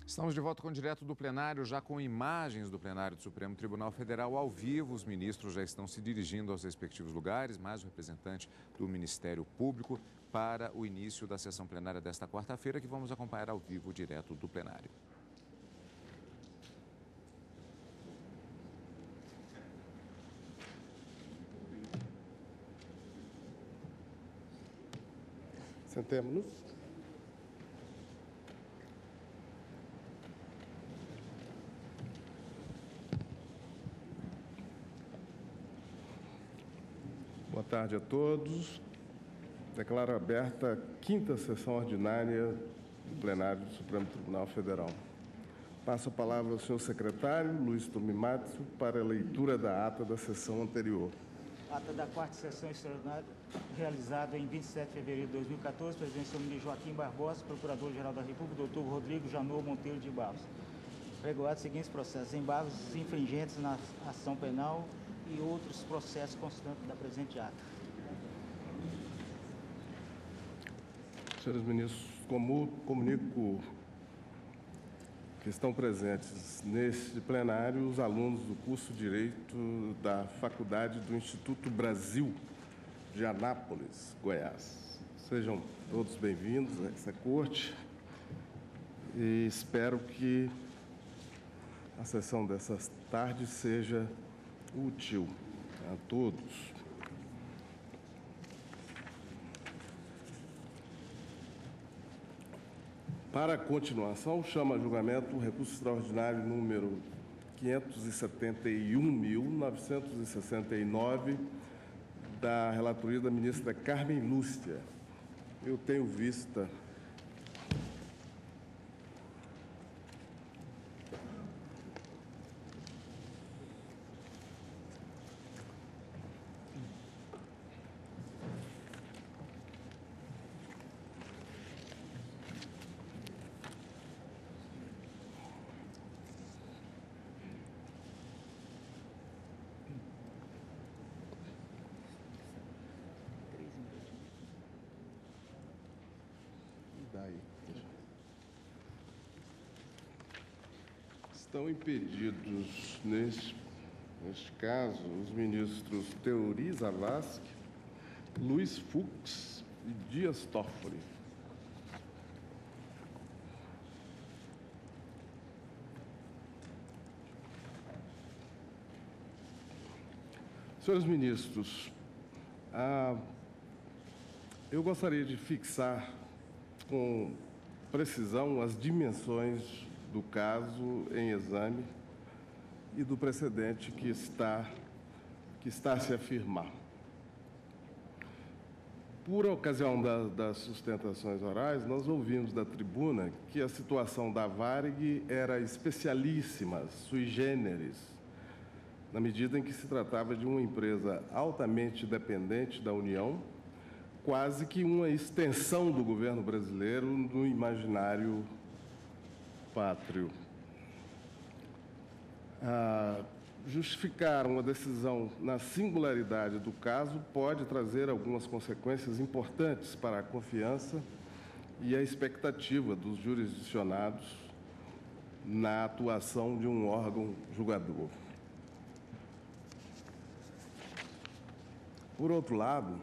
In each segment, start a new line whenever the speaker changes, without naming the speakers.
Estamos de volta com o Direto do Plenário, já com imagens do plenário do Supremo Tribunal Federal ao vivo. Os ministros já estão se dirigindo aos respectivos lugares, mais o representante do Ministério Público, para o início da sessão plenária desta quarta-feira, que vamos acompanhar ao vivo direto do plenário.
Sentemos-nos. Boa tarde a todos. Declaro aberta a quinta sessão ordinária do plenário do Supremo Tribunal Federal. Passo a palavra ao senhor secretário, Luiz Tomimatsu, para a leitura da ata da sessão anterior.
Ata da quarta sessão extraordinária, realizada em 27 de fevereiro de 2014, presidência do ministro Joaquim Barbosa, Procurador-Geral da República, doutor Rodrigo Janot Monteiro de Barros. Regulados os seguintes processos: embargos infringentes na ação penal e outros processos constantes da presente ata.
Senhores ministros, comunico que estão presentes neste plenário os alunos do curso de Direito da Faculdade do Instituto Brasil de Anápolis, Goiás. Sejam todos bem-vindos a essa corte e espero que a sessão dessa tarde seja útil a todos. Para a continuação, chama a julgamento o recurso extraordinário número 571.969 da relatoria da ministra Carmen Lúcia. Eu tenho vista Estão impedidos, neste caso, os ministros Teori Zavascki, Luiz Fux e Dias Toffoli. Senhores ministros, eu gostaria de fixar com precisão as dimensões do caso em exame e do precedente que está a se afirmar. Por ocasião das sustentações orais, nós ouvimos da tribuna que a situação da Varig era especialíssima, sui generis, na medida em que se tratava de uma empresa altamente dependente da União, quase que uma extensão do governo brasileiro no imaginário pátrio. Justificar uma decisão na singularidade do caso pode trazer algumas consequências importantes para a confiança e a expectativa dos jurisdicionados na atuação de um órgão julgador. Por outro lado,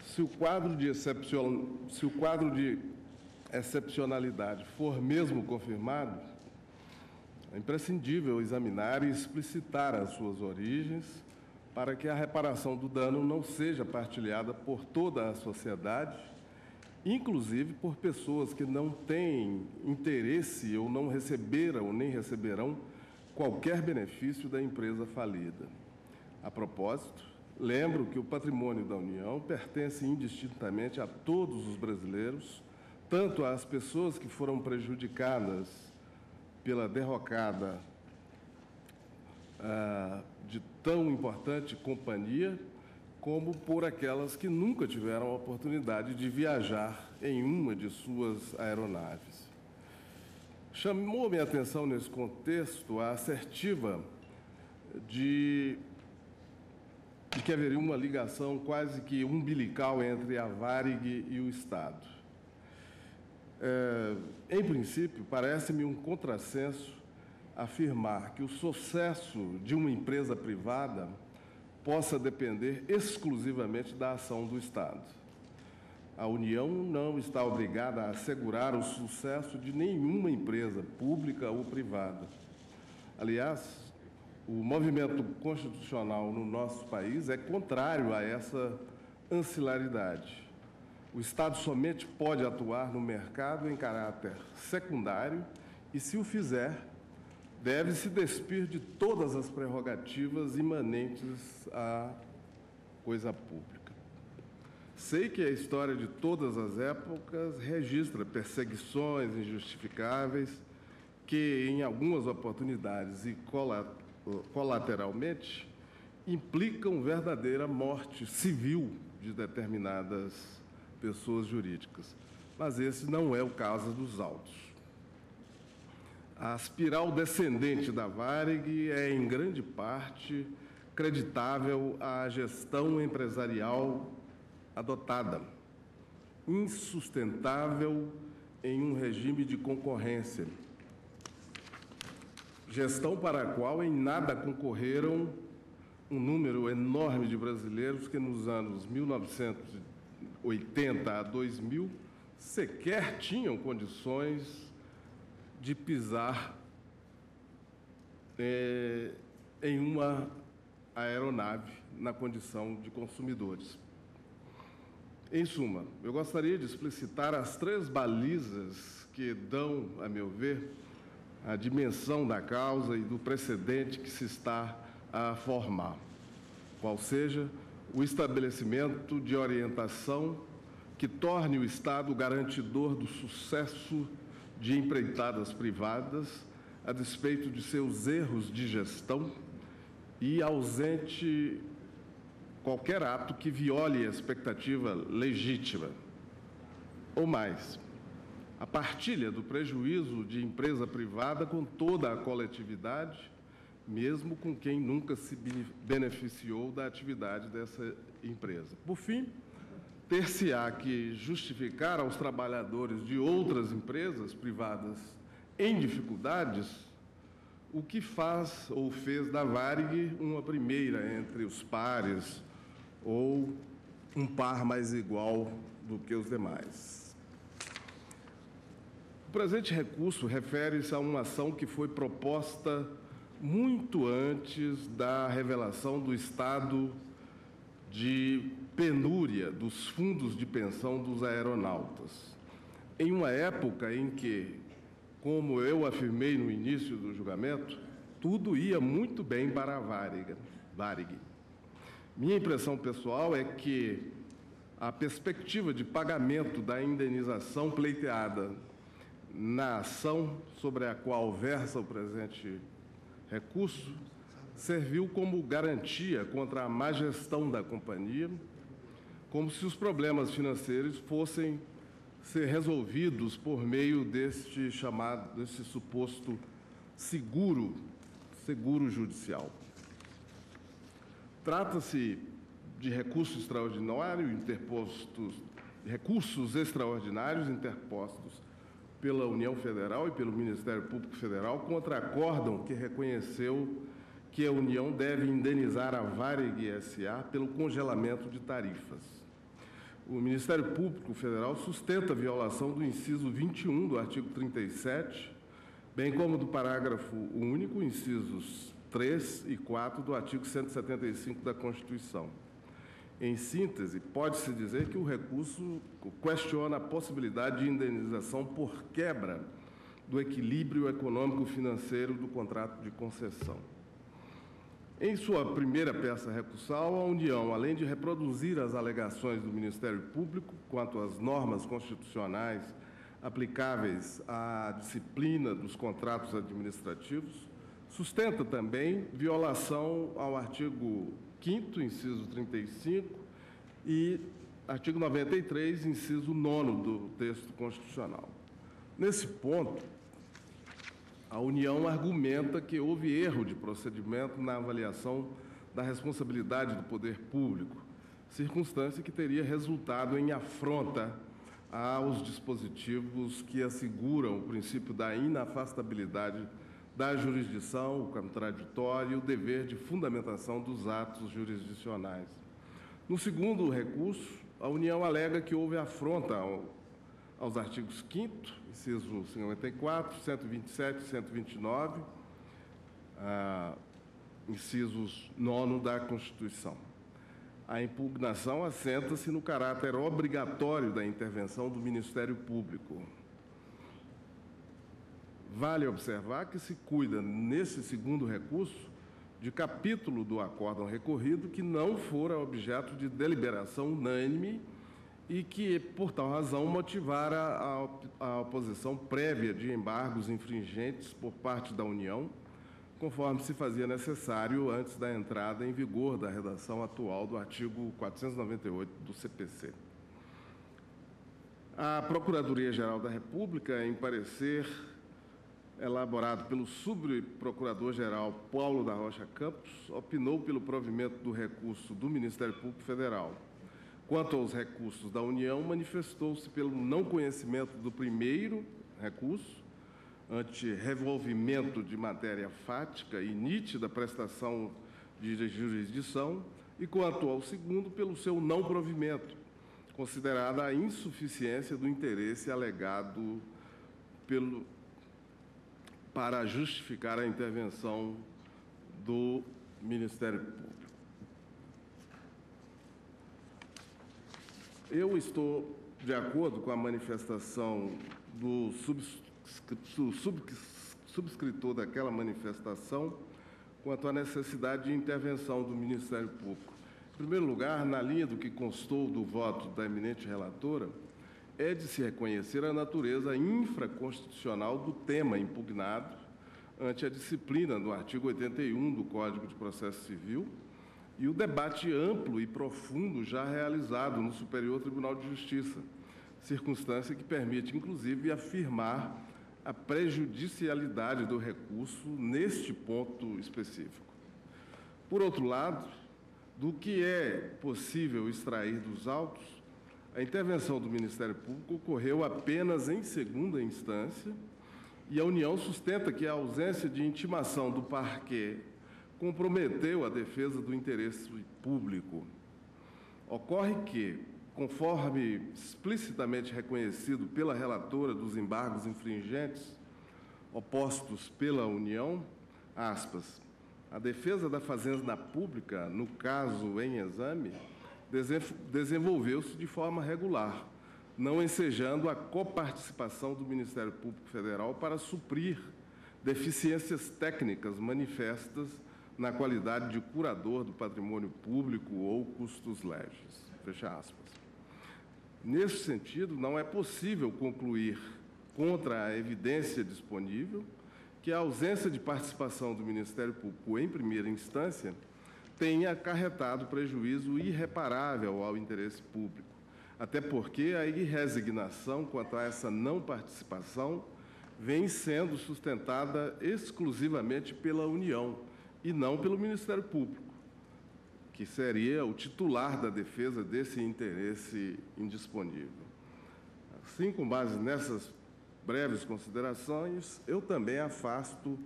se o quadro de excepcionalidade for mesmo confirmado, é imprescindível examinar e explicitar as suas origens para que a reparação do dano não seja partilhada por toda a sociedade, inclusive por pessoas que não têm interesse ou não receberam nem receberão qualquer benefício da empresa falida. A propósito, lembro que o patrimônio da União pertence indistintamente a todos os brasileiros, tanto às pessoas que foram prejudicadas pela derrocada de tão importante companhia, como por aquelas que nunca tiveram a oportunidade de viajar em uma de suas aeronaves. Chamou minha atenção nesse contexto a assertiva de que haveria uma ligação quase que umbilical entre a Varig e o Estado. Em princípio, parece-me um contrassenso afirmar que o sucesso de uma empresa privada possa depender exclusivamente da ação do Estado. A União não está obrigada a assegurar o sucesso de nenhuma empresa, pública ou privada. Aliás, o movimento constitucional no nosso país é contrário a essa ancilaridade. O Estado somente pode atuar no mercado em caráter secundário e, se o fizer, deve se despir de todas as prerrogativas imanentes à coisa pública. Sei que a história de todas as épocas registra perseguições injustificáveis que, em algumas oportunidades e colateralmente, implicam verdadeira morte civil de determinadas pessoas jurídicas. Mas esse não é o caso dos autos. A espiral descendente da Varig é, em grande parte, creditável à gestão empresarial adotada, insustentável em um regime de concorrência, gestão para a qual em nada concorreram um número enorme de brasileiros que, nos anos 1980 a 2000, sequer tinham condições de pisar em uma aeronave na condição de consumidores. Em suma, eu gostaria de explicitar as 3 balizas que dão, a meu ver, a dimensão da causa e do precedente que se está a formar, qual seja o estabelecimento de orientação que torne o Estado garantidor do sucesso de empreitadas privadas, a despeito de seus erros de gestão e ausente qualquer ato que viole a expectativa legítima. Ou mais, a partilha do prejuízo de empresa privada com toda a coletividade, mesmo com quem nunca se beneficiou da atividade dessa empresa. Por fim, ter-se-á que justificar aos trabalhadores de outras empresas privadas em dificuldades o que faz ou fez da Varig uma primeira entre os pares ou um par mais igual do que os demais. O presente recurso refere-se a uma ação que foi proposta muito antes da revelação do estado de penúria dos fundos de pensão dos aeronautas, em uma época em que, como eu afirmei no início do julgamento, tudo ia muito bem para a Varig. Minha impressão pessoal é que a perspectiva de pagamento da indenização pleiteada na ação sobre a qual versa o presente recurso serviu como garantia contra a má gestão da companhia, como se os problemas financeiros fossem ser resolvidos por meio deste suposto seguro judicial. Trata-se de recursos extraordinários interpostos pela União Federal e pelo Ministério Público Federal contra acórdão que reconheceu que a União deve indenizar a Varig S.A. pelo congelamento de tarifas. O Ministério Público Federal sustenta a violação do inciso 21 do artigo 37, bem como do parágrafo único, incisos 3 e 4 do artigo 175 da Constituição. Em síntese, pode-se dizer que o recurso questiona a possibilidade de indenização por quebra do equilíbrio econômico-financeiro do contrato de concessão. Em sua primeira peça recursal, a União, além de reproduzir as alegações do Ministério Público quanto às normas constitucionais aplicáveis à disciplina dos contratos administrativos, sustenta também violação ao artigo 5º, inciso 35, e artigo 93, inciso 9º do texto constitucional. Nesse ponto, a União argumenta que houve erro de procedimento na avaliação da responsabilidade do poder público, circunstância que teria resultado em afronta aos dispositivos que asseguram o princípio da inafastabilidade da jurisdição, o contraditório e o dever de fundamentação dos atos jurisdicionais. No segundo recurso, a União alega que houve afronta aos artigos 5º, inciso 54, 127 e 129, incisos 9 da Constituição. A impugnação assenta-se no caráter obrigatório da intervenção do Ministério Público. Vale observar que se cuida, nesse segundo recurso, de capítulo do acórdão recorrido que não fora objeto de deliberação unânime e que, por tal razão, motivara a oposição prévia de embargos infringentes por parte da União, conforme se fazia necessário antes da entrada em vigor da redação atual do artigo 498 do CPC. A Procuradoria-Geral da República, em parecer elaborado pelo subprocurador-geral Paulo da Rocha Campos, opinou pelo provimento do recurso do Ministério Público Federal. Quanto aos recursos da União, manifestou-se pelo não conhecimento do primeiro recurso, ante revolvimento de matéria fática e nítida prestação de jurisdição, e quanto ao segundo, pelo seu não provimento, considerada a insuficiência do interesse alegado para justificar a intervenção do Ministério Público. Eu estou de acordo com a manifestação do subscritor daquela manifestação quanto à necessidade de intervenção do Ministério Público. Em primeiro lugar, na linha do que constou do voto da eminente relatora, é de se reconhecer a natureza infraconstitucional do tema impugnado ante a disciplina do artigo 81 do Código de Processo Civil e o debate amplo e profundo já realizado no Superior Tribunal de Justiça, circunstância que permite, inclusive, afirmar a prejudicialidade do recurso neste ponto específico. Por outro lado, do que é possível extrair dos autos, a intervenção do Ministério Público ocorreu apenas em segunda instância e a União sustenta que a ausência de intimação do parquet comprometeu a defesa do interesse público. Ocorre que, conforme explicitamente reconhecido pela relatora dos embargos infringentes opostos pela União, aspas, a defesa da fazenda pública, no caso em exame, desenvolveu-se de forma regular, não ensejando a coparticipação do Ministério Público Federal para suprir deficiências técnicas manifestas na qualidade de curador do patrimônio público ou custos legis. Fecha aspas. Nesse sentido, não é possível concluir, contra a evidência disponível, que a ausência de participação do Ministério Público em primeira instância tenha acarretado prejuízo irreparável ao interesse público, até porque a irresignação quanto a essa não participação vem sendo sustentada exclusivamente pela União e não pelo Ministério Público, que seria o titular da defesa desse interesse indisponível. Assim, com base nessas breves considerações, eu também afasto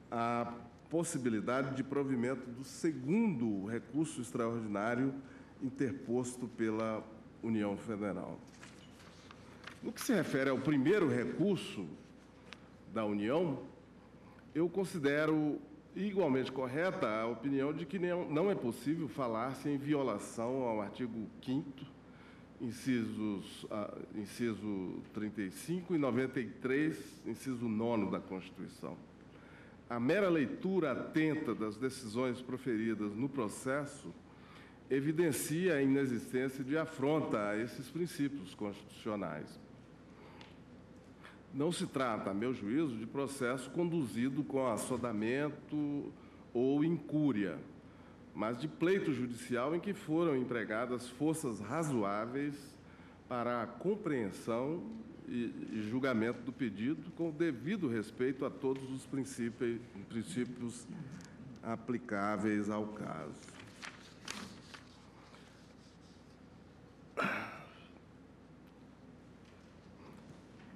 a possibilidade de provimento do segundo recurso extraordinário interposto pela União Federal. No que se refere ao primeiro recurso da União, eu considero igualmente correta a opinião de que não é possível falar-se em violação ao artigo 5º, inciso 35 e 93, inciso 9 da Constituição. A mera leitura atenta das decisões proferidas no processo evidencia a inexistência de afronta a esses princípios constitucionais. Não se trata, a meu juízo, de processo conduzido com assodamento ou incúria, mas de pleito judicial em que foram empregadas forças razoáveis para a compreensão e julgamento do pedido, com o devido respeito a todos os princípios aplicáveis ao caso.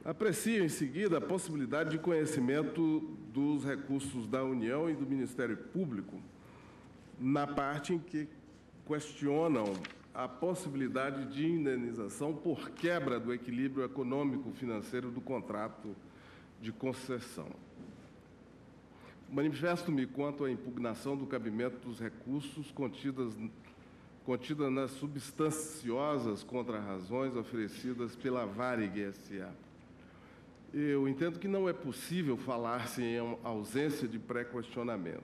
Aprecio, em seguida, a possibilidade de conhecimento dos recursos da União e do Ministério Público, na parte em que questionam a possibilidade de indenização por quebra do equilíbrio econômico-financeiro do contrato de concessão. Manifesto-me quanto à impugnação do cabimento dos recursos contida nas substanciosas contrarrazões oferecidas pela Varig S.A. Eu entendo que não é possível falar-se em ausência de pré-questionamento.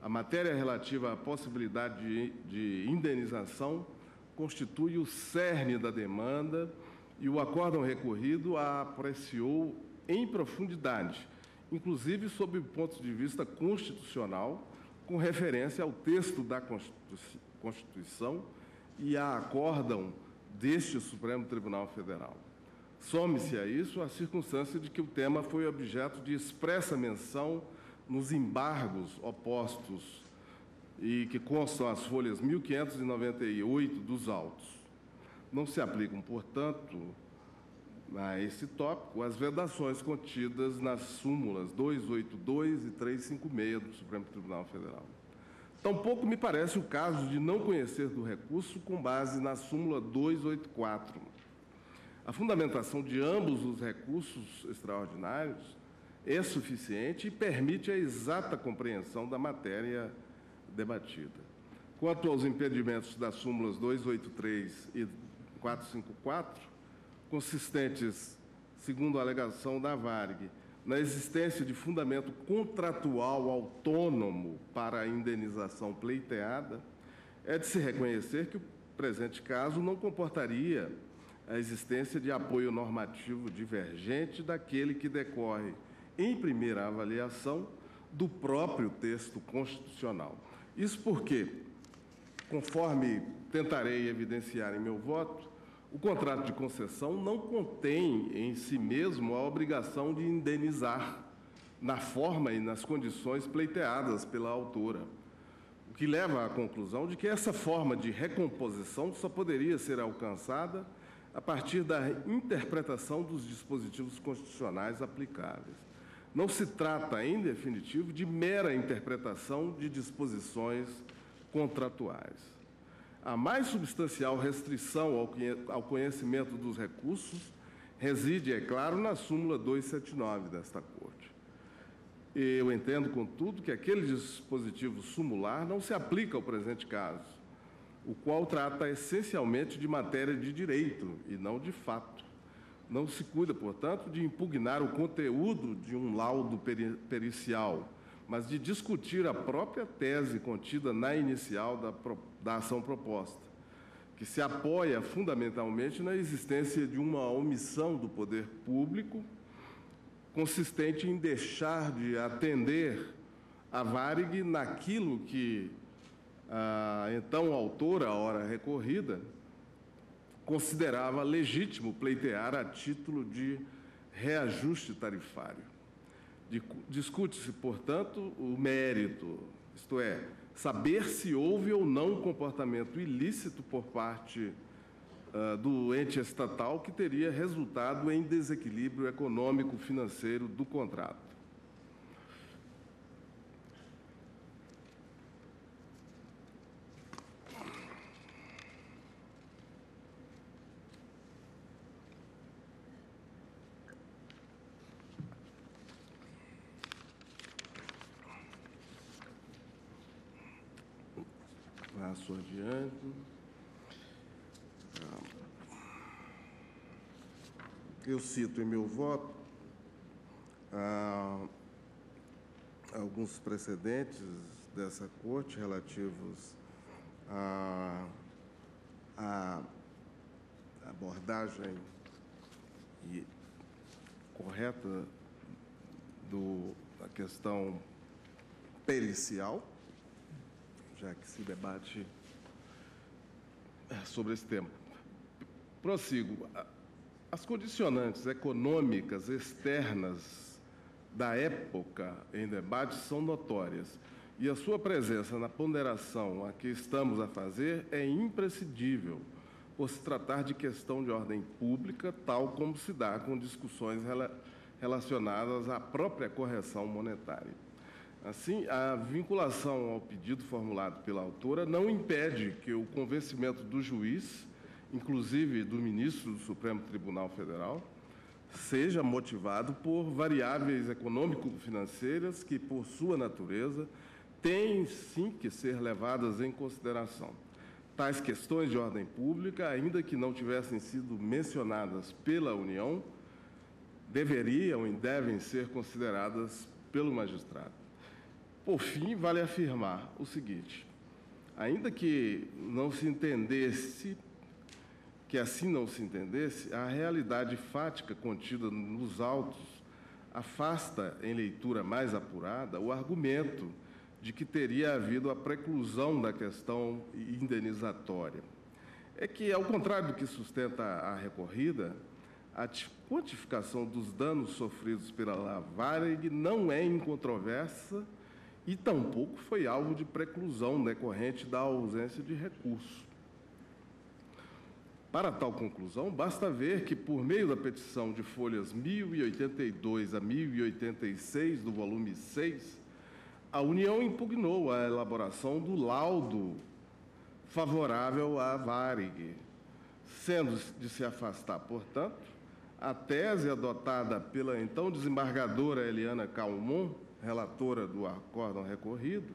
A matéria relativa à possibilidade de indenização constitui o cerne da demanda e o acórdão recorrido a apreciou em profundidade, inclusive sob o ponto de vista constitucional, com referência ao texto da Constituição e a acórdão deste Supremo Tribunal Federal. Some-se a isso a circunstância de que o tema foi objeto de expressa menção nos embargos opostos e que constam as folhas 1598 dos autos. Não se aplicam, portanto, a esse tópico as vedações contidas nas súmulas 282 e 356 do Supremo Tribunal Federal. Tampouco me parece o caso de não conhecer do recurso com base na súmula 284. A fundamentação de ambos os recursos extraordinários é suficiente e permite a exata compreensão da matéria debatida. Quanto aos impedimentos das súmulas 283 e 454, consistentes, segundo a alegação da Varig, na existência de fundamento contratual autônomo para a indenização pleiteada, é de se reconhecer que o presente caso não comportaria a existência de apoio normativo divergente daquele que decorre, em primeira avaliação, do próprio texto constitucional. Isso porque, conforme tentarei evidenciar em meu voto, o contrato de concessão não contém em si mesmo a obrigação de indenizar na forma e nas condições pleiteadas pela autora, o que leva à conclusão de que essa forma de recomposição só poderia ser alcançada a partir da interpretação dos dispositivos constitucionais aplicáveis. Não se trata, em definitivo, de mera interpretação de disposições contratuais. A mais substancial restrição ao conhecimento dos recursos reside, é claro, na súmula 279 desta Corte. Eu entendo, contudo, que aquele dispositivo sumular não se aplica ao presente caso, o qual trata essencialmente de matéria de direito e não de fato. Não se cuida, portanto, de impugnar o conteúdo de um laudo pericial, mas de discutir a própria tese contida na inicial da ação proposta, que se apoia fundamentalmente na existência de uma omissão do poder público, consistente em deixar de atender a Varig naquilo que a então autora, a hora recorrida, considerava legítimo pleitear a título de reajuste tarifário. Discute-se, portanto, o mérito, isto é, saber se houve ou não comportamento ilícito por parte do ente estatal que teria resultado em desequilíbrio econômico-financeiro do contrato. Passo adiante. Eu cito em meu voto alguns precedentes dessa Corte relativos à abordagem correta da questão pericial, já que se debate sobre esse tema. Prossigo. As condicionantes econômicas externas da época em debate são notórias e a sua presença na ponderação a que estamos a fazer é imprescindível por se tratar de questão de ordem pública, tal como se dá com discussões relacionadas à própria correção monetária. Assim, a vinculação ao pedido formulado pela autora não impede que o convencimento do juiz, inclusive do ministro do Supremo Tribunal Federal, seja motivado por variáveis econômico-financeiras que, por sua natureza, têm sim que ser levadas em consideração. Tais questões de ordem pública, ainda que não tivessem sido mencionadas pela União, deveriam e devem ser consideradas pelo magistrado. Por fim, vale afirmar o seguinte: ainda que não se entendesse, que assim não se entendesse, a realidade fática contida nos autos afasta, em leitura mais apurada, o argumento de que teria havido a preclusão da questão indenizatória. É que, ao contrário do que sustenta a recorrida, a quantificação dos danos sofridos pela Varig não é incontroversa e tampouco foi alvo de preclusão decorrente da ausência de recurso. Para tal conclusão, basta ver que, por meio da petição de folhas 1082 a 1086 do volume 6, a União impugnou a elaboração do laudo favorável à Varig, sendo de se afastar, portanto, a tese adotada pela então desembargadora Eliana Calmon, relatora do acórdão recorrido,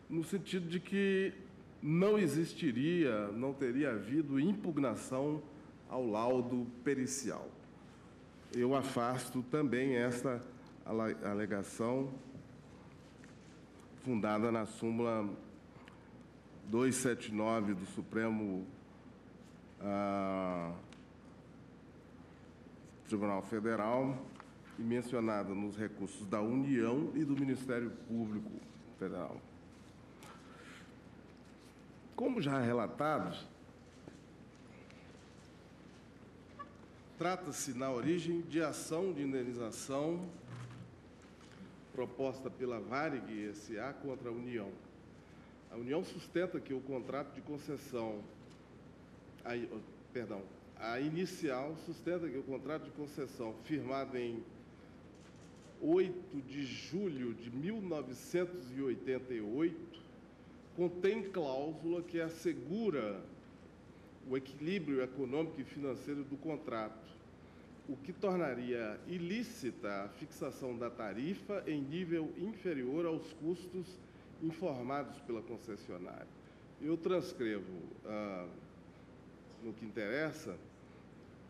no sentido de que não existiria, não teria havido impugnação ao laudo pericial. Eu afasto também esta alegação fundada na súmula 279 do Supremo Tribunal Federal e mencionada nos recursos da União e do Ministério Público Federal. Como já relatado, trata-se, na origem, de ação de indenização proposta pela Varig S.A. contra a União. A União sustenta que o contrato de concessão, a inicial sustenta que o contrato de concessão firmado em 8 de julho de 1988 contém cláusula que assegura o equilíbrio econômico e financeiro do contrato, o que tornaria ilícita a fixação da tarifa em nível inferior aos custos informados pela concessionária. Eu transcrevo, no que interessa,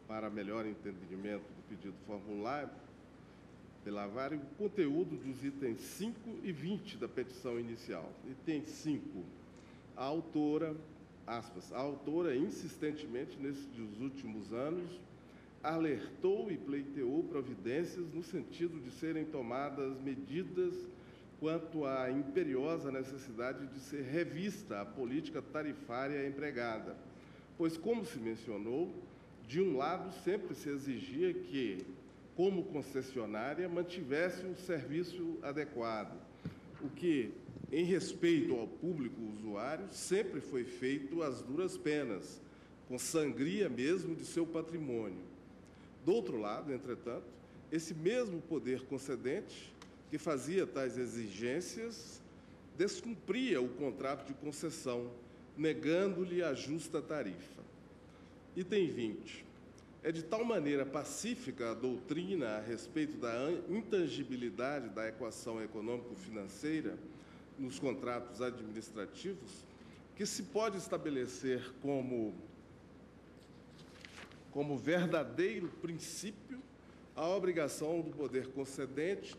para melhor entendimento do pedido formulário pela Varig, o conteúdo dos itens 5 e 20 da petição inicial. Item 5, a autora, aspas, a autora insistentemente, nesses últimos anos, alertou e pleiteou providências no sentido de serem tomadas medidas quanto à imperiosa necessidade de ser revista a política tarifária empregada, pois, como se mencionou, de um lado sempre se exigia que, como concessionária, mantivesse um serviço adequado, o que, em respeito ao público usuário, sempre foi feito às duras penas, com sangria mesmo de seu patrimônio. Do outro lado, entretanto, esse mesmo poder concedente, que fazia tais exigências, descumpria o contrato de concessão, negando-lhe a justa tarifa. Item 20. É de tal maneira pacífica a doutrina a respeito da intangibilidade da equação econômico-financeira nos contratos administrativos que se pode estabelecer como verdadeiro princípio a obrigação do poder concedente,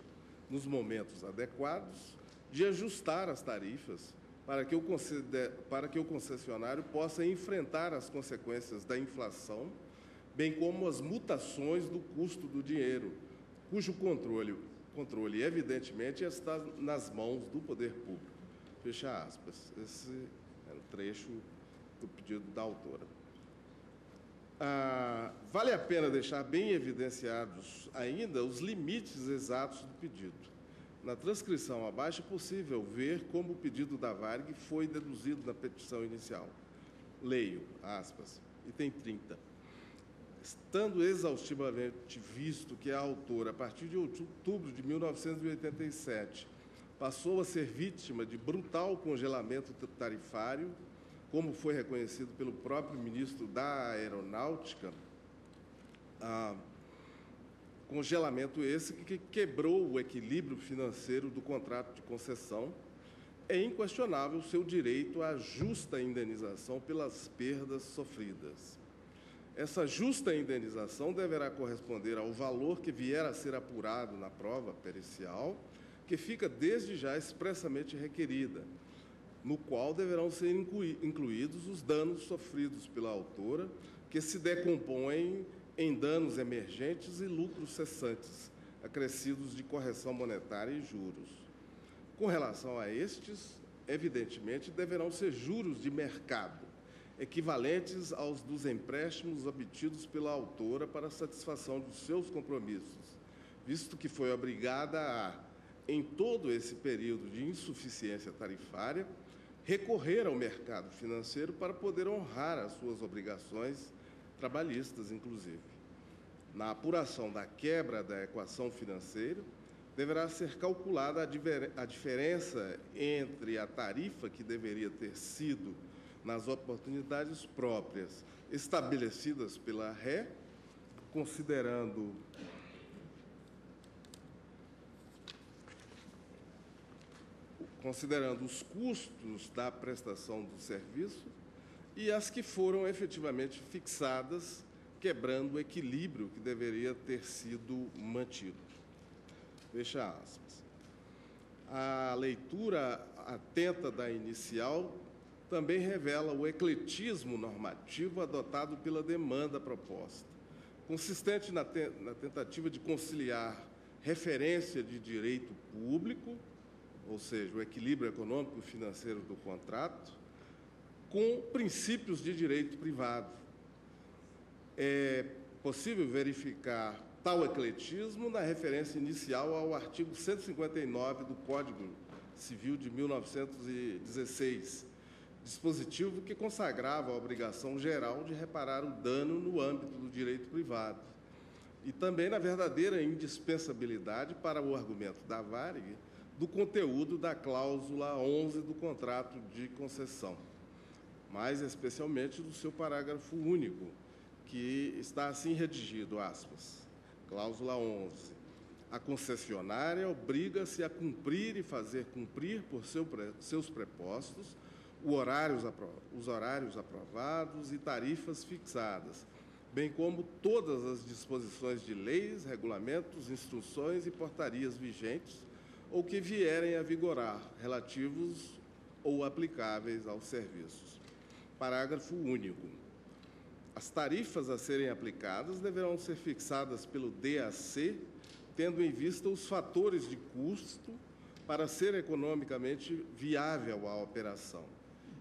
nos momentos adequados, de ajustar as tarifas para que o concessionário possa enfrentar as consequências da inflação, bem como as mutações do custo do dinheiro, cujo controle evidentemente, está nas mãos do poder público. Fecha aspas. Esse é o trecho do pedido da autora. Vale a pena deixar bem evidenciados ainda os limites exatos do pedido. Na transcrição abaixo é possível ver como o pedido da Varig foi deduzido na petição inicial. Leio, aspas. Item 30. Estando exaustivamente visto que a autora, a partir de outubro de 1987, passou a ser vítima de brutal congelamento tarifário, como foi reconhecido pelo próprio ministro da Aeronáutica, congelamento esse que quebrou o equilíbrio financeiro do contrato de concessão, é inquestionável seu direito à justa indenização pelas perdas sofridas. Essa justa indenização deverá corresponder ao valor que vier a ser apurado na prova pericial, que fica desde já expressamente requerida, no qual deverão ser incluídos os danos sofridos pela autora, que se decompõem em danos emergentes e lucros cessantes, acrescidos de correção monetária e juros. Com relação a estes, evidentemente, deverão ser juros de mercado, equivalentes aos dos empréstimos obtidos pela autora para satisfação de seus compromissos, visto que foi obrigada a, em todo esse período de insuficiência tarifária, recorrer ao mercado financeiro para poder honrar as suas obrigações trabalhistas, inclusive. Na apuração da quebra da equação financeira, deverá ser calculada a diferença entre a tarifa que deveria ter sido nas oportunidades próprias estabelecidas pela RE, considerando os custos da prestação do serviço e as que foram efetivamente fixadas, quebrando o equilíbrio que deveria ter sido mantido. Fecha aspas. A leitura atenta da inicial também revela o ecletismo normativo adotado pela demanda proposta, consistente na tentativa de conciliar referência de direito público, ou seja, o equilíbrio econômico e financeiro do contrato, com princípios de direito privado. É possível verificar tal ecletismo na referência inicial ao artigo 159 do Código Civil de 1916, dispositivo que consagrava a obrigação geral de reparar o dano no âmbito do direito privado, e também na verdadeira indispensabilidade para o argumento da Varig do conteúdo da cláusula 11 do contrato de concessão, mais especialmente do seu parágrafo único, que está assim redigido, aspas, cláusula 11. A concessionária obriga-se a cumprir e fazer cumprir por seus prepostos os horários aprovados e tarifas fixadas, bem como todas as disposições de leis, regulamentos, instruções e portarias vigentes ou que vierem a vigorar, relativos ou aplicáveis aos serviços. Parágrafo único. As tarifas a serem aplicadas deverão ser fixadas pelo DAC, tendo em vista os fatores de custo para ser economicamente viável a operação,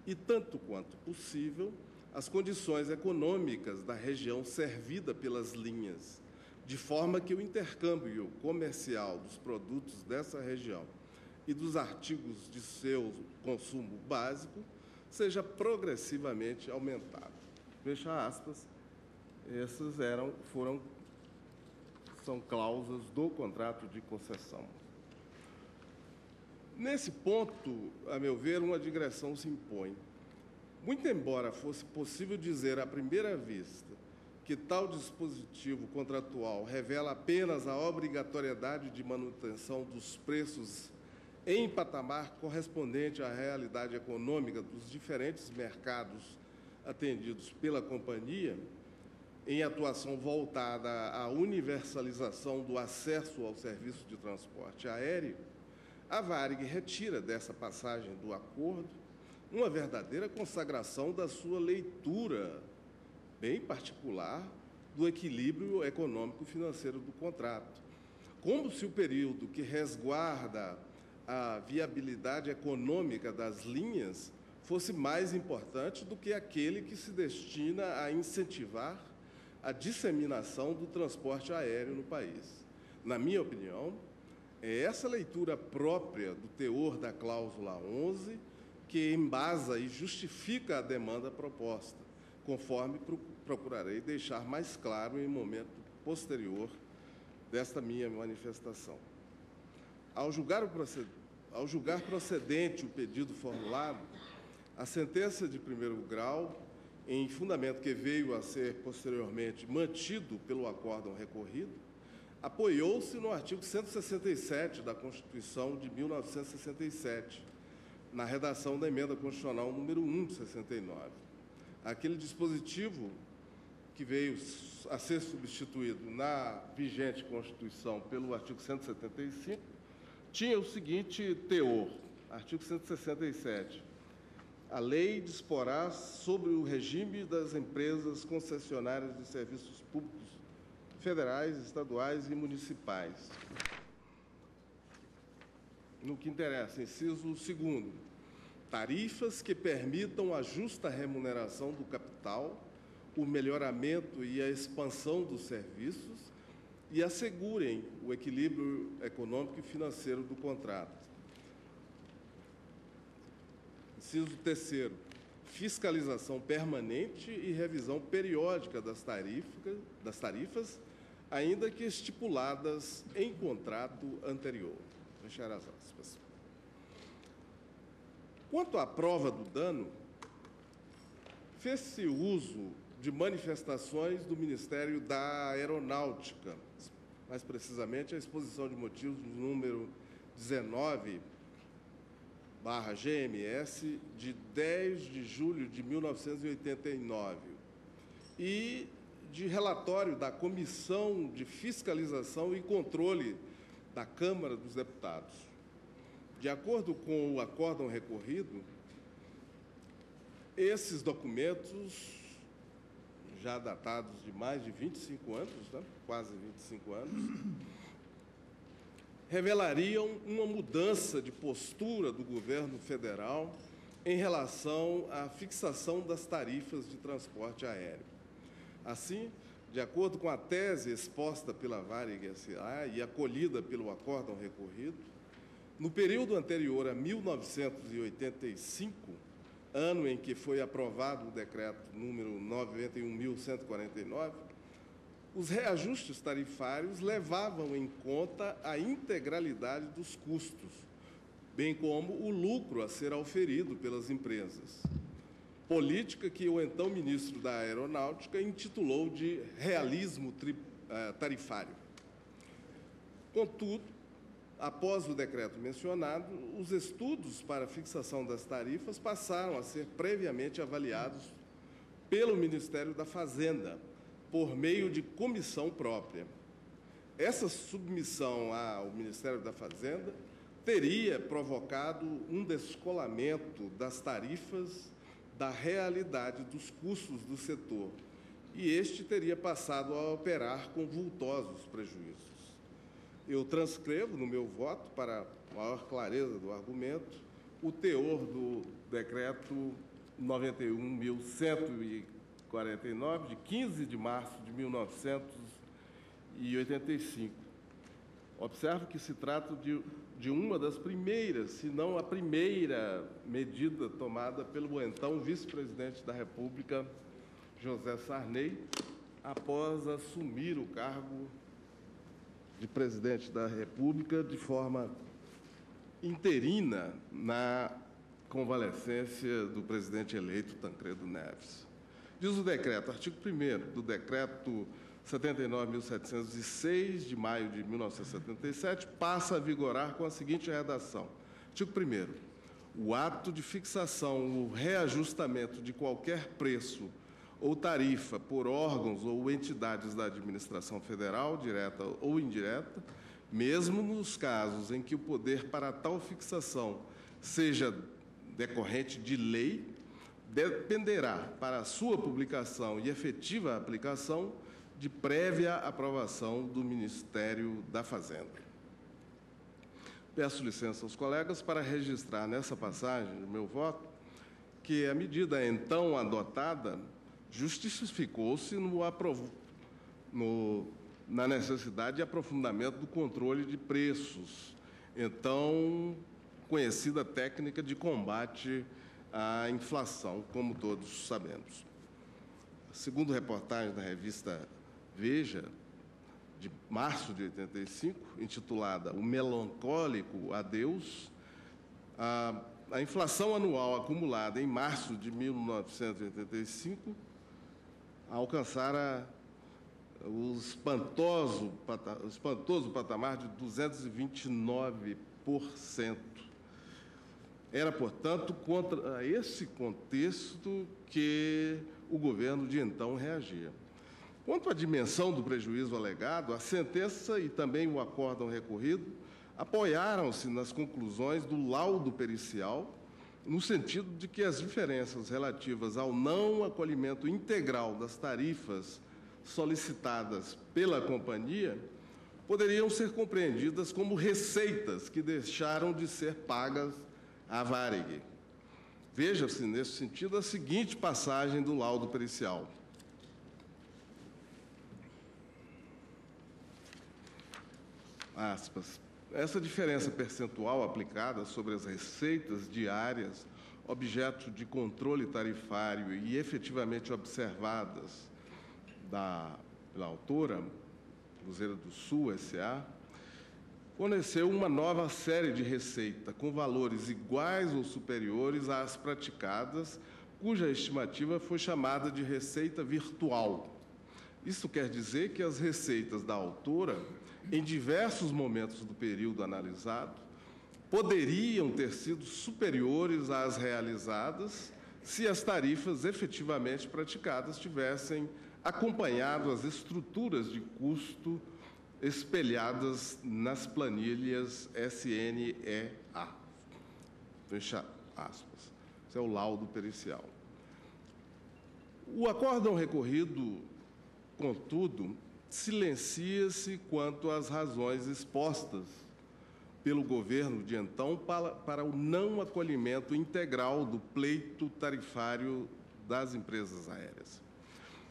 e, tanto quanto possível, as condições econômicas da região servida pelas linhas, de forma que o intercâmbio comercial dos produtos dessa região e dos artigos de seu consumo básico seja progressivamente aumentado. Fecha aspas. Essas são cláusulas do contrato de concessão. Nesse ponto, a meu ver, uma digressão se impõe. Muito embora fosse possível dizer à primeira vista que tal dispositivo contratual revela apenas a obrigatoriedade de manutenção dos preços em patamar correspondente à realidade econômica dos diferentes mercados atendidos pela companhia, em atuação voltada à universalização do acesso ao serviço de transporte aéreo, a Varig retira dessa passagem do acordo uma verdadeira consagração da sua leitura bem particular do equilíbrio econômico-financeiro do contrato, como se o período que resguarda a viabilidade econômica das linhas fosse mais importante do que aquele que se destina a incentivar a disseminação do transporte aéreo no país. Na minha opinião, é essa leitura própria do teor da cláusula 11 que embasa e justifica a demanda proposta, conforme procurarei deixar mais claro em momento posterior desta minha manifestação. Ao julgar procedente o pedido formulado, a sentença de primeiro grau, em fundamento que veio a ser posteriormente mantido pelo acórdão recorrido, apoiou-se no artigo 167 da Constituição de 1967, na redação da emenda constitucional número 1 de 69. Aquele dispositivo que veio a ser substituído na vigente Constituição pelo artigo 175, tinha o seguinte teor, artigo 167. A lei disporá sobre o regime das empresas concessionárias de serviços públicos federais, estaduais e municipais. No que interessa, inciso 2º, tarifas que permitam a justa remuneração do capital, o melhoramento e a expansão dos serviços e assegurem o equilíbrio econômico e financeiro do contrato. Inciso 3º, fiscalização permanente e revisão periódica das tarifas, ainda que estipuladas em contrato anterior. Fechar as aspas. Quanto à prova do dano, fez-se uso de manifestações do Ministério da Aeronáutica, mais precisamente a exposição de motivos do número 19/GMS, de 10 de julho de 1989, e de relatório da Comissão de Fiscalização e Controle da Câmara dos Deputados. De acordo com o acórdão recorrido, esses documentos, já datados de mais de 25 anos, né? Quase 25 anos, revelariam uma mudança de postura do governo federal em relação à fixação das tarifas de transporte aéreo. Assim, de acordo com a tese exposta pela Varig S.A. e acolhida pelo acórdão recorrido, no período anterior a 1985, ano em que foi aprovado o decreto número 91.149, os reajustes tarifários levavam em conta a integralidade dos custos, bem como o lucro a ser auferido pelas empresas. Política que o então ministro da Aeronáutica intitulou de realismo tarifário. Contudo, após o decreto mencionado, os estudos para a fixação das tarifas passaram a ser previamente avaliados pelo Ministério da Fazenda, por meio de comissão própria. Essa submissão ao Ministério da Fazenda teria provocado um descolamento das tarifas da realidade dos custos do setor, e este teria passado a operar com vultosos prejuízos. Eu transcrevo no meu voto, para maior clareza do argumento, o teor do decreto 91.149, de 15 de março de 1985. Observo que se trata de uma das primeiras, se não a primeira medida tomada pelo então vice-presidente da República, José Sarney, após assumir o cargo de presidente da República de forma interina na convalescência do presidente eleito Tancredo Neves. Diz o decreto, artigo 1º do decreto 79.706, de maio de 1977, passa a vigorar com a seguinte redação. Artigo 1º. O ato de fixação ou reajustamento de qualquer preço ou tarifa por órgãos ou entidades da administração federal, direta ou indireta, mesmo nos casos em que o poder para tal fixação seja decorrente de lei, dependerá, para a sua publicação e efetiva aplicação, de prévia aprovação do Ministério da Fazenda. Peço licença aos colegas para registrar nessa passagem do meu voto que a medida então adotada justificou-se na necessidade de aprofundamento do controle de preços, então conhecida técnica de combate à inflação, como todos sabemos. segundo reportagem da revista Veja, de março de 85, intitulada O Melancólico Adeus, a inflação anual acumulada em março de 1985 alcançara o espantoso patamar de 229%. Era, portanto, contra esse contexto que o governo de então reagia. Quanto à dimensão do prejuízo alegado, a sentença e também o acórdão recorrido apoiaram-se nas conclusões do laudo pericial, no sentido de que as diferenças relativas ao não acolhimento integral das tarifas solicitadas pela companhia poderiam ser compreendidas como receitas que deixaram de ser pagas à Varig. Veja-se, nesse sentido, a seguinte passagem do laudo pericial. Aspas. Essa diferença percentual aplicada sobre as receitas diárias, objeto de controle tarifário e efetivamente observadas pela autora, Cruzeiro do Sul, S.A., forneceu uma nova série de receita com valores iguais ou superiores às praticadas, cuja estimativa foi chamada de receita virtual. Isso quer dizer que as receitas da autora, em diversos momentos do período analisado, poderiam ter sido superiores às realizadas se as tarifas efetivamente praticadas tivessem acompanhado as estruturas de custo espelhadas nas planilhas SNEA. Fecha aspas. Esse é o laudo pericial. O acórdão recorrido, contudo, silencia-se quanto às razões expostas pelo governo de então para o não acolhimento integral do pleito tarifário das empresas aéreas.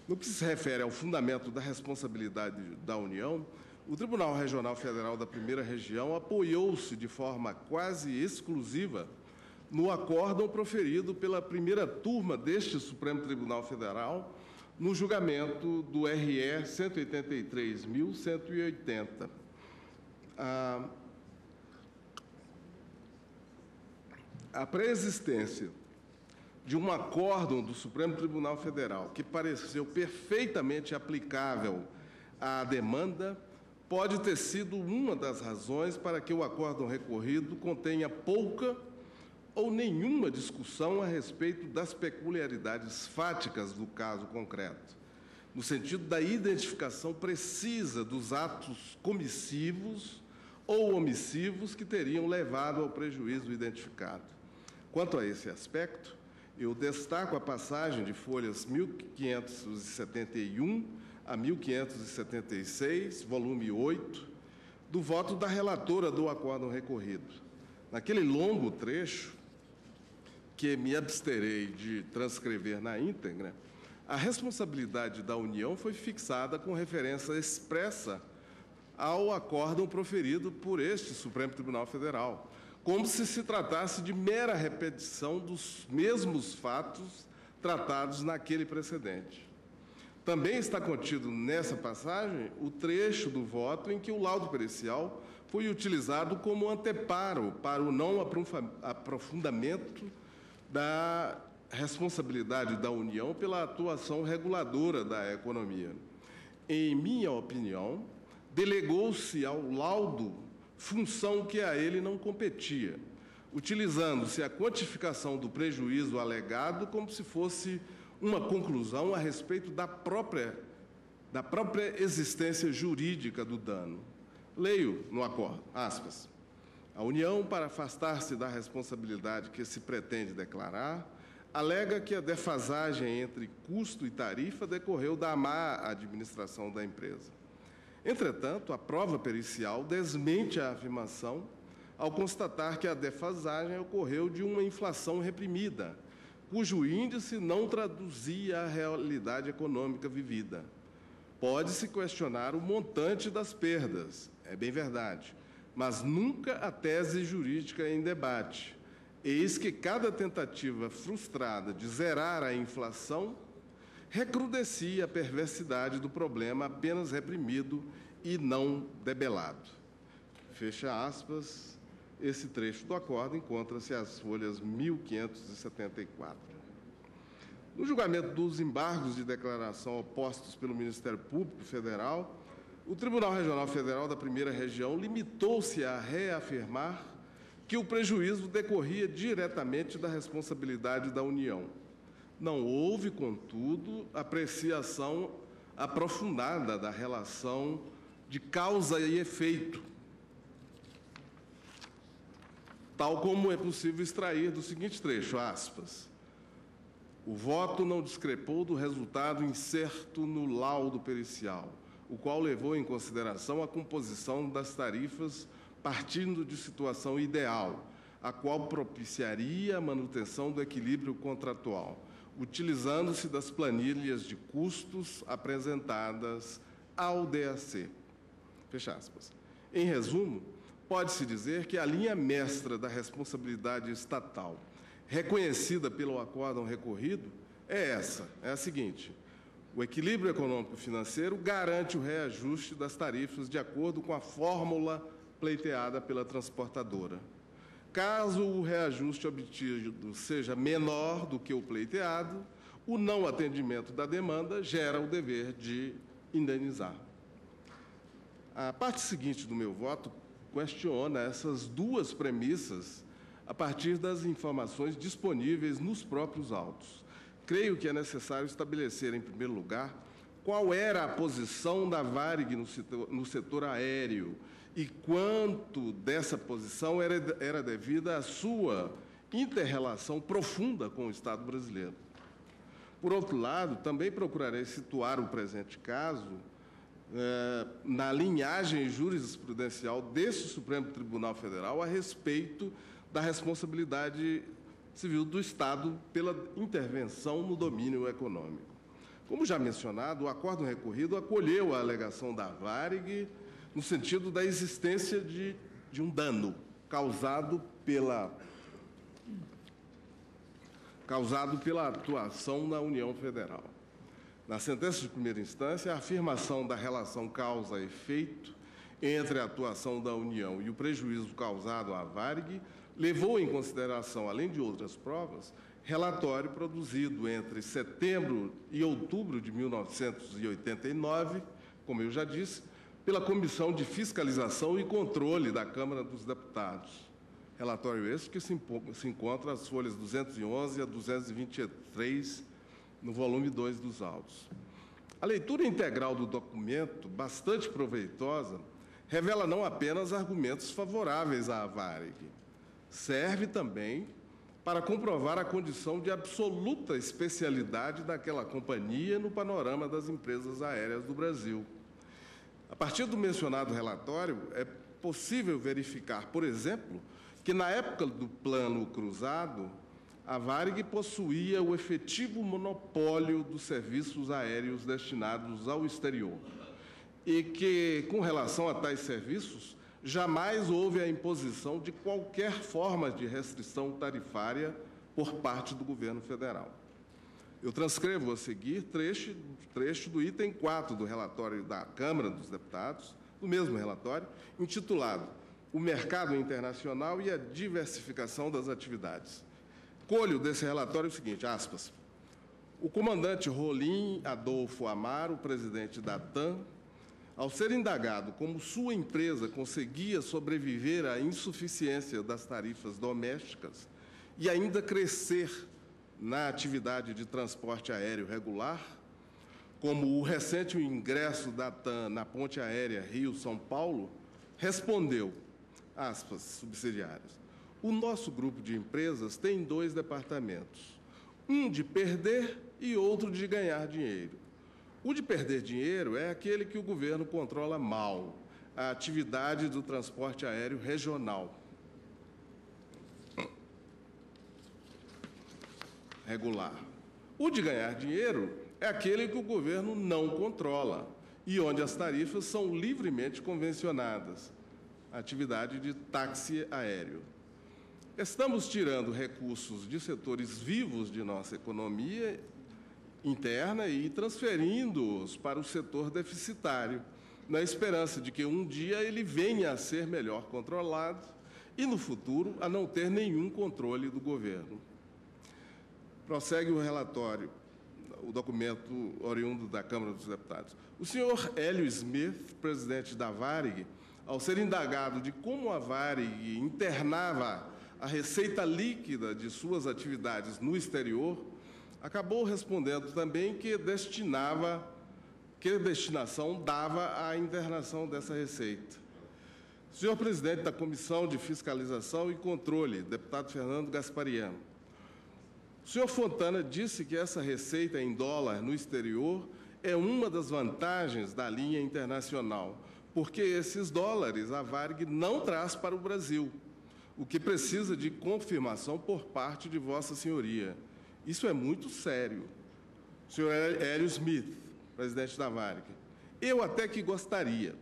No que se refere ao fundamento da responsabilidade da União, o Tribunal Regional Federal da Primeira Região apoiou-se de forma quase exclusiva no acórdão proferido pela primeira turma deste Supremo Tribunal Federal no julgamento do RE 183.180. A preexistência de um acórdão do Supremo Tribunal Federal que pareceu perfeitamente aplicável à demanda pode ter sido uma das razões para que o acórdão recorrido contenha pouca ou nenhuma discussão a respeito das peculiaridades fáticas do caso concreto, no sentido da identificação precisa dos atos comissivos ou omissivos que teriam levado ao prejuízo identificado. Quanto a esse aspecto, eu destaco a passagem de folhas 1571 a 1576, volume 8, do voto da relatora do acórdão recorrido. Naquele longo trecho, que me absterei de transcrever na íntegra, a responsabilidade da União foi fixada com referência expressa ao acórdão proferido por este Supremo Tribunal Federal, como se tratasse de mera repetição dos mesmos fatos tratados naquele precedente. Também está contido nessa passagem o trecho do voto em que o laudo pericial foi utilizado como anteparo para o não aprofundamento da responsabilidade da União pela atuação reguladora da economia. Em minha opinião, delegou-se ao laudo função que a ele não competia, utilizando-se a quantificação do prejuízo alegado como se fosse uma conclusão a respeito da própria existência jurídica do dano. Leio no acordo, aspas. A União, para afastar-se da responsabilidade que se pretende declarar, alega que a defasagem entre custo e tarifa decorreu da má administração da empresa. Entretanto, a prova pericial desmente a afirmação ao constatar que a defasagem ocorreu de uma inflação reprimida, cujo índice não traduzia a realidade econômica vivida. Pode-se questionar o montante das perdas, é bem verdade, mas nunca a tese jurídica em debate. Eis que cada tentativa frustrada de zerar a inflação recrudescia a perversidade do problema apenas reprimido e não debelado. Fecha aspas. Esse trecho do acordo encontra-se às folhas 1574. No julgamento dos embargos de declaração opostos pelo Ministério Público Federal, o Tribunal Regional Federal da Primeira Região limitou-se a reafirmar que o prejuízo decorria diretamente da responsabilidade da União. Não houve, contudo, apreciação aprofundada da relação de causa e efeito, tal como é possível extrair do seguinte trecho, aspas, o voto não discrepou do resultado incerto no laudo pericial, o qual levou em consideração a composição das tarifas partindo de situação ideal, a qual propiciaria a manutenção do equilíbrio contratual, utilizando-se das planilhas de custos apresentadas ao DAC. Fecha aspas. Em resumo, pode-se dizer que a linha mestra da responsabilidade estatal, reconhecida pelo acórdão recorrido, é a seguinte: o equilíbrio econômico-financeiro garante o reajuste das tarifas de acordo com a fórmula pleiteada pela transportadora. Caso o reajuste obtido seja menor do que o pleiteado, o não atendimento da demanda gera o dever de indenizar. A parte seguinte do meu voto questiona essas duas premissas a partir das informações disponíveis nos próprios autos. Creio que é necessário estabelecer, em primeiro lugar, qual era a posição da Varig no setor aéreo e quanto dessa posição era devida à sua inter-relação profunda com o Estado brasileiro. Por outro lado, também procurarei situar o presente caso na linhagem jurisprudencial desse Supremo Tribunal Federal a respeito da responsabilidade civil do Estado pela intervenção no domínio econômico. Como já mencionado, o acórdão recorrido acolheu a alegação da Varig no sentido da existência de um dano causado pela atuação na União Federal. Na sentença de primeira instância, a afirmação da relação causa-efeito entre a atuação da União e o prejuízo causado à Varig levou em consideração, além de outras provas, relatório produzido entre setembro e outubro de 1989, como eu já disse, pela Comissão de Fiscalização e Controle da Câmara dos Deputados. Relatório esse que se encontra às folhas 211 a 223, no volume 2 dos autos. A leitura integral do documento, bastante proveitosa, revela não apenas argumentos favoráveis à Varig, serve também para comprovar a condição de absoluta especialidade daquela companhia no panorama das empresas aéreas do Brasil. A partir do mencionado relatório, é possível verificar, por exemplo, que na época do Plano Cruzado, a Varig possuía o efetivo monopólio dos serviços aéreos destinados ao exterior e que, com relação a tais serviços, jamais houve a imposição de qualquer forma de restrição tarifária por parte do governo federal. Eu transcrevo a seguir trecho do item 4 do relatório da Câmara dos Deputados, do mesmo relatório, intitulado O Mercado Internacional e a Diversificação das Atividades. Colho desse relatório o seguinte, aspas, o comandante Rolim Adolfo Amaro, presidente da TAM, ao ser indagado como sua empresa conseguia sobreviver à insuficiência das tarifas domésticas e ainda crescer na atividade de transporte aéreo regular, como o recente ingresso da TAM na ponte aérea Rio-São Paulo, respondeu, aspas, subsidiários, o nosso grupo de empresas tem 2 departamentos, um de perder e outro de ganhar dinheiro. O de perder dinheiro é aquele que o governo controla mal, a atividade do transporte aéreo regional. Regular. O de ganhar dinheiro é aquele que o governo não controla e onde as tarifas são livremente convencionadas, a atividade de táxi aéreo. Estamos tirando recursos de setores vivos de nossa economia interna e transferindo-os para o setor deficitário, na esperança de que um dia ele venha a ser melhor controlado e, no futuro, a não ter nenhum controle do governo. Prossegue o relatório, o documento oriundo da Câmara dos Deputados. O senhor Hélio Smith, presidente da Varig, ao ser indagado de como a Varig internava a receita líquida de suas atividades no exterior, acabou respondendo também que destinação dava à internação dessa receita. Senhor presidente da Comissão de Fiscalização e Controle, deputado Fernando Gaspariano, o senhor Fontana disse que essa receita em dólar no exterior é uma das vantagens da linha internacional, porque esses dólares a Varig não traz para o Brasil, o que precisa de confirmação por parte de Vossa Senhoria. Isso é muito sério. Senhor Hélio Smith, presidente da Varig, eu até que gostaria.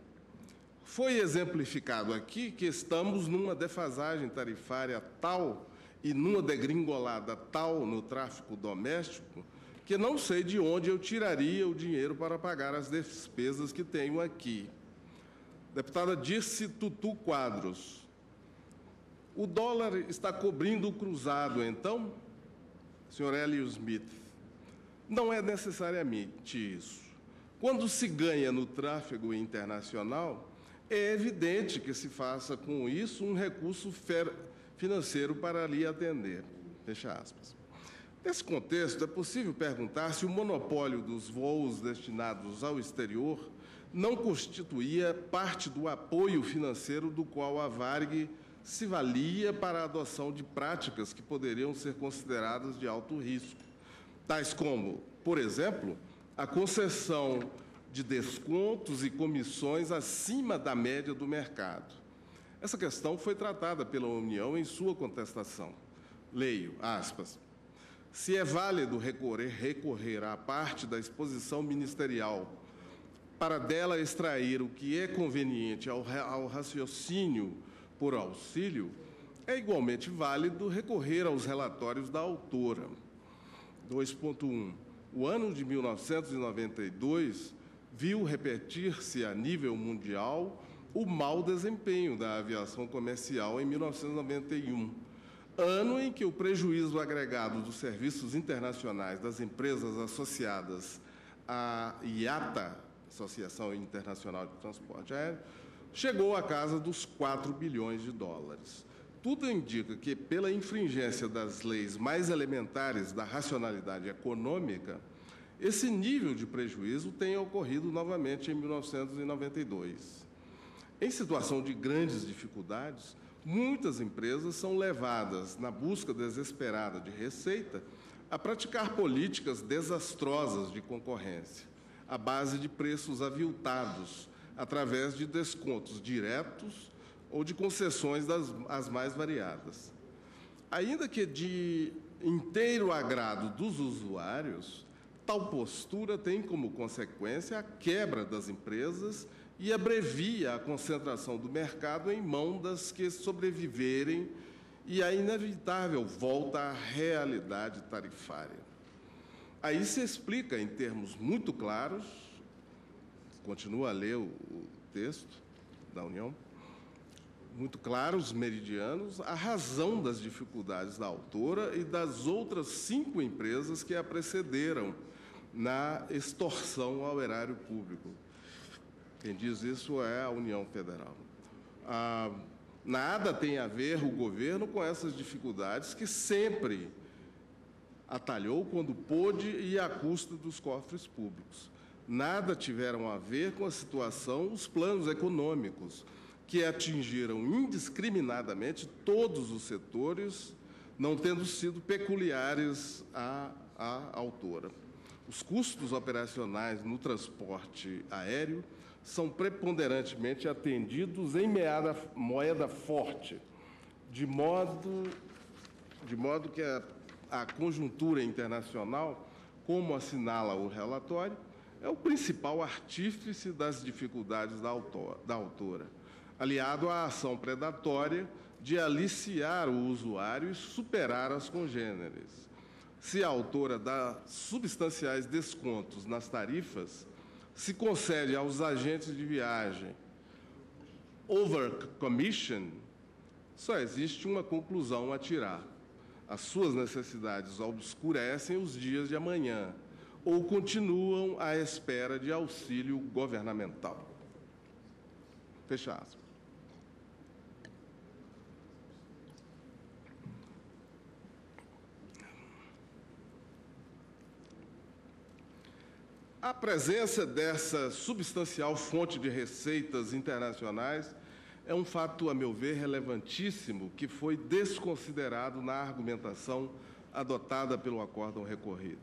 Foi exemplificado aqui que estamos numa defasagem tarifária tal e numa degringolada tal no tráfico doméstico que não sei de onde eu tiraria o dinheiro para pagar as despesas que tenho aqui. Deputada Dirce Tutu Quadros, o dólar está cobrindo o cruzado, então? Senhor Hélio Smith, não é necessariamente isso. Quando se ganha no tráfego internacional, é evidente que se faça com isso um recurso financeiro para lhe atender. Fecha aspas. Nesse contexto, é possível perguntar se o monopólio dos voos destinados ao exterior não constituía parte do apoio financeiro do qual a Varig se valia para a adoção de práticas que poderiam ser consideradas de alto risco, tais como, por exemplo, a concessão de descontos e comissões acima da média do mercado. Essa questão foi tratada pela União em sua contestação. Leio, aspas, se é válido recorrer à parte da exposição ministerial para dela extrair o que é conveniente ao raciocínio por auxílio, é igualmente válido recorrer aos relatórios da autora. 2.1. O ano de 1992 viu repetir-se a nível mundial o mau desempenho da aviação comercial em 1991, ano em que o prejuízo agregado dos serviços internacionais das empresas associadas à IATA, Associação Internacional de Transporte Aéreo, chegou à casa dos 4 bilhões de dólares. Tudo indica que, pela infringência das leis mais elementares da racionalidade econômica, esse nível de prejuízo tem ocorrido novamente em 1992. Em situação de grandes dificuldades, muitas empresas são levadas, na busca desesperada de receita, a praticar políticas desastrosas de concorrência, à base de preços aviltados, através de descontos diretos ou de concessões as mais variadas. Ainda que de inteiro agrado dos usuários, tal postura tem como consequência a quebra das empresas e abrevia a concentração do mercado em mão das que sobreviverem e a inevitável volta à realidade tarifária. Aí se explica, em termos muito claros, continua a ler o texto da União, muito claros, meridianos, a razão das dificuldades da autora e das outras 5 empresas que a precederam na extorsão ao erário público. Quem diz isso é a União Federal. Nada tem a ver o governo com essas dificuldades que sempre atalhou quando pôde e à custa dos cofres públicos. Nada tiveram a ver com a situação, os planos econômicos, que atingiram indiscriminadamente todos os setores, não tendo sido peculiares à autora. Os custos operacionais no transporte aéreo são preponderantemente atendidos em moeda forte, de modo que a conjuntura internacional, como assinala o relatório, é o principal artífice das dificuldades da autora, aliado à ação predatória de aliciar o usuário e superar as congêneres. se a autora dá substanciais descontos nas tarifas, se concede aos agentes de viagem over commission, só existe uma conclusão a tirar. As suas necessidades obscurecem os dias de amanhã ou continuam à espera de auxílio governamental. Fecha aspas. A presença dessa substancial fonte de receitas internacionais é um fato, a meu ver, relevantíssimo, que foi desconsiderado na argumentação adotada pelo acórdão recorrido.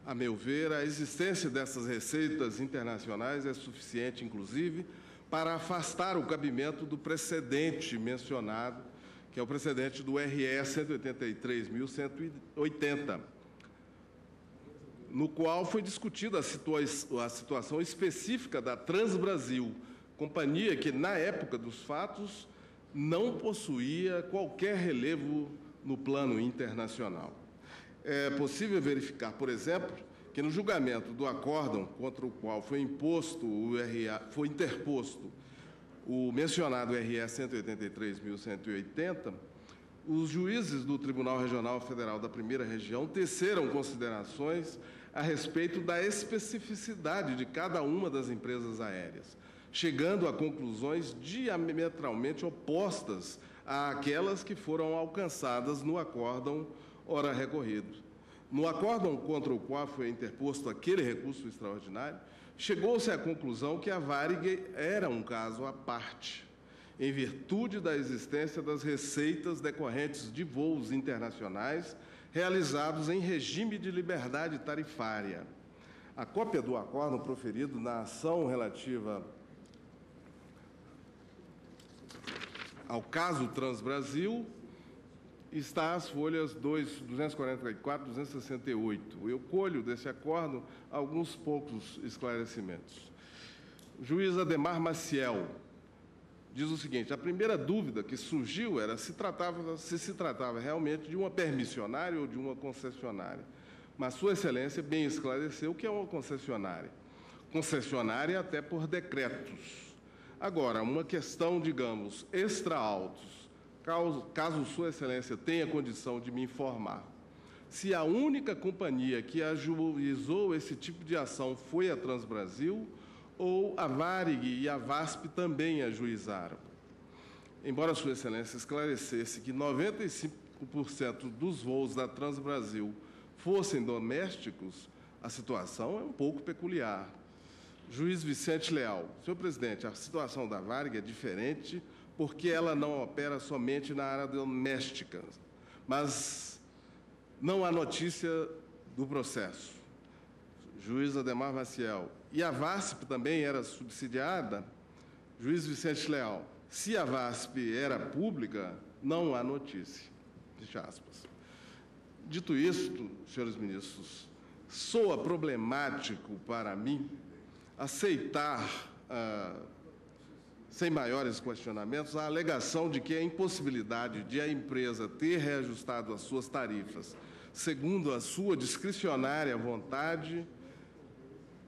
A meu ver, a existência dessas receitas internacionais é suficiente, inclusive, para afastar o cabimento do precedente mencionado, que é o precedente do RE 183.180, no qual foi discutida a situação específica da Transbrasil, companhia que, na época dos fatos, não possuía qualquer relevo no plano internacional. É possível verificar, por exemplo, que no julgamento do acórdão contra o qual foi interposto o mencionado RE 183.180, os juízes do Tribunal Regional Federal da Primeira Região teceram considerações a respeito da especificidade de cada uma das empresas aéreas, chegando a conclusões diametralmente opostas àquelas que foram alcançadas no acórdão ora recorrido. No acórdão contra o qual foi interposto aquele recurso extraordinário, chegou-se à conclusão que a Varig era um caso à parte, em virtude da existência das receitas decorrentes de voos internacionais realizados em regime de liberdade tarifária. A cópia do acórdão proferido na ação relativa ao caso Transbrasil está às folhas 244 e 268. Eu colho desse acórdão alguns poucos esclarecimentos. O juiz Ademar Maciel diz o seguinte: a primeira dúvida que surgiu era se se tratava realmente de uma permissionária ou de uma concessionária. Mas Sua Excelência bem esclareceu que é uma concessionária. Concessionária até por decretos. Agora, uma questão, digamos, extra-autos, caso Sua Excelência tenha condição de me informar, se a única companhia que ajuizou esse tipo de ação foi a Transbrasil, ou a Varig e a VASP também ajuizaram. Embora Sua Excelência esclarecesse que 95% dos voos da Transbrasil fossem domésticos, a situação é um pouco peculiar. Juiz Vicente Leal: senhor presidente, a situação da Varig é diferente porque ela não opera somente na área doméstica, mas não há notícia do processo. Juiz Ademar Maciel: e a VASP também era subsidiada? Juiz Vicente Leal: se a VASP era pública, não há notícia. Fecha aspas. Dito isto, senhores ministros, soa problemático para mim aceitar, sem maiores questionamentos, a alegação de que a impossibilidade de a empresa ter reajustado as suas tarifas segundo a sua discricionária vontade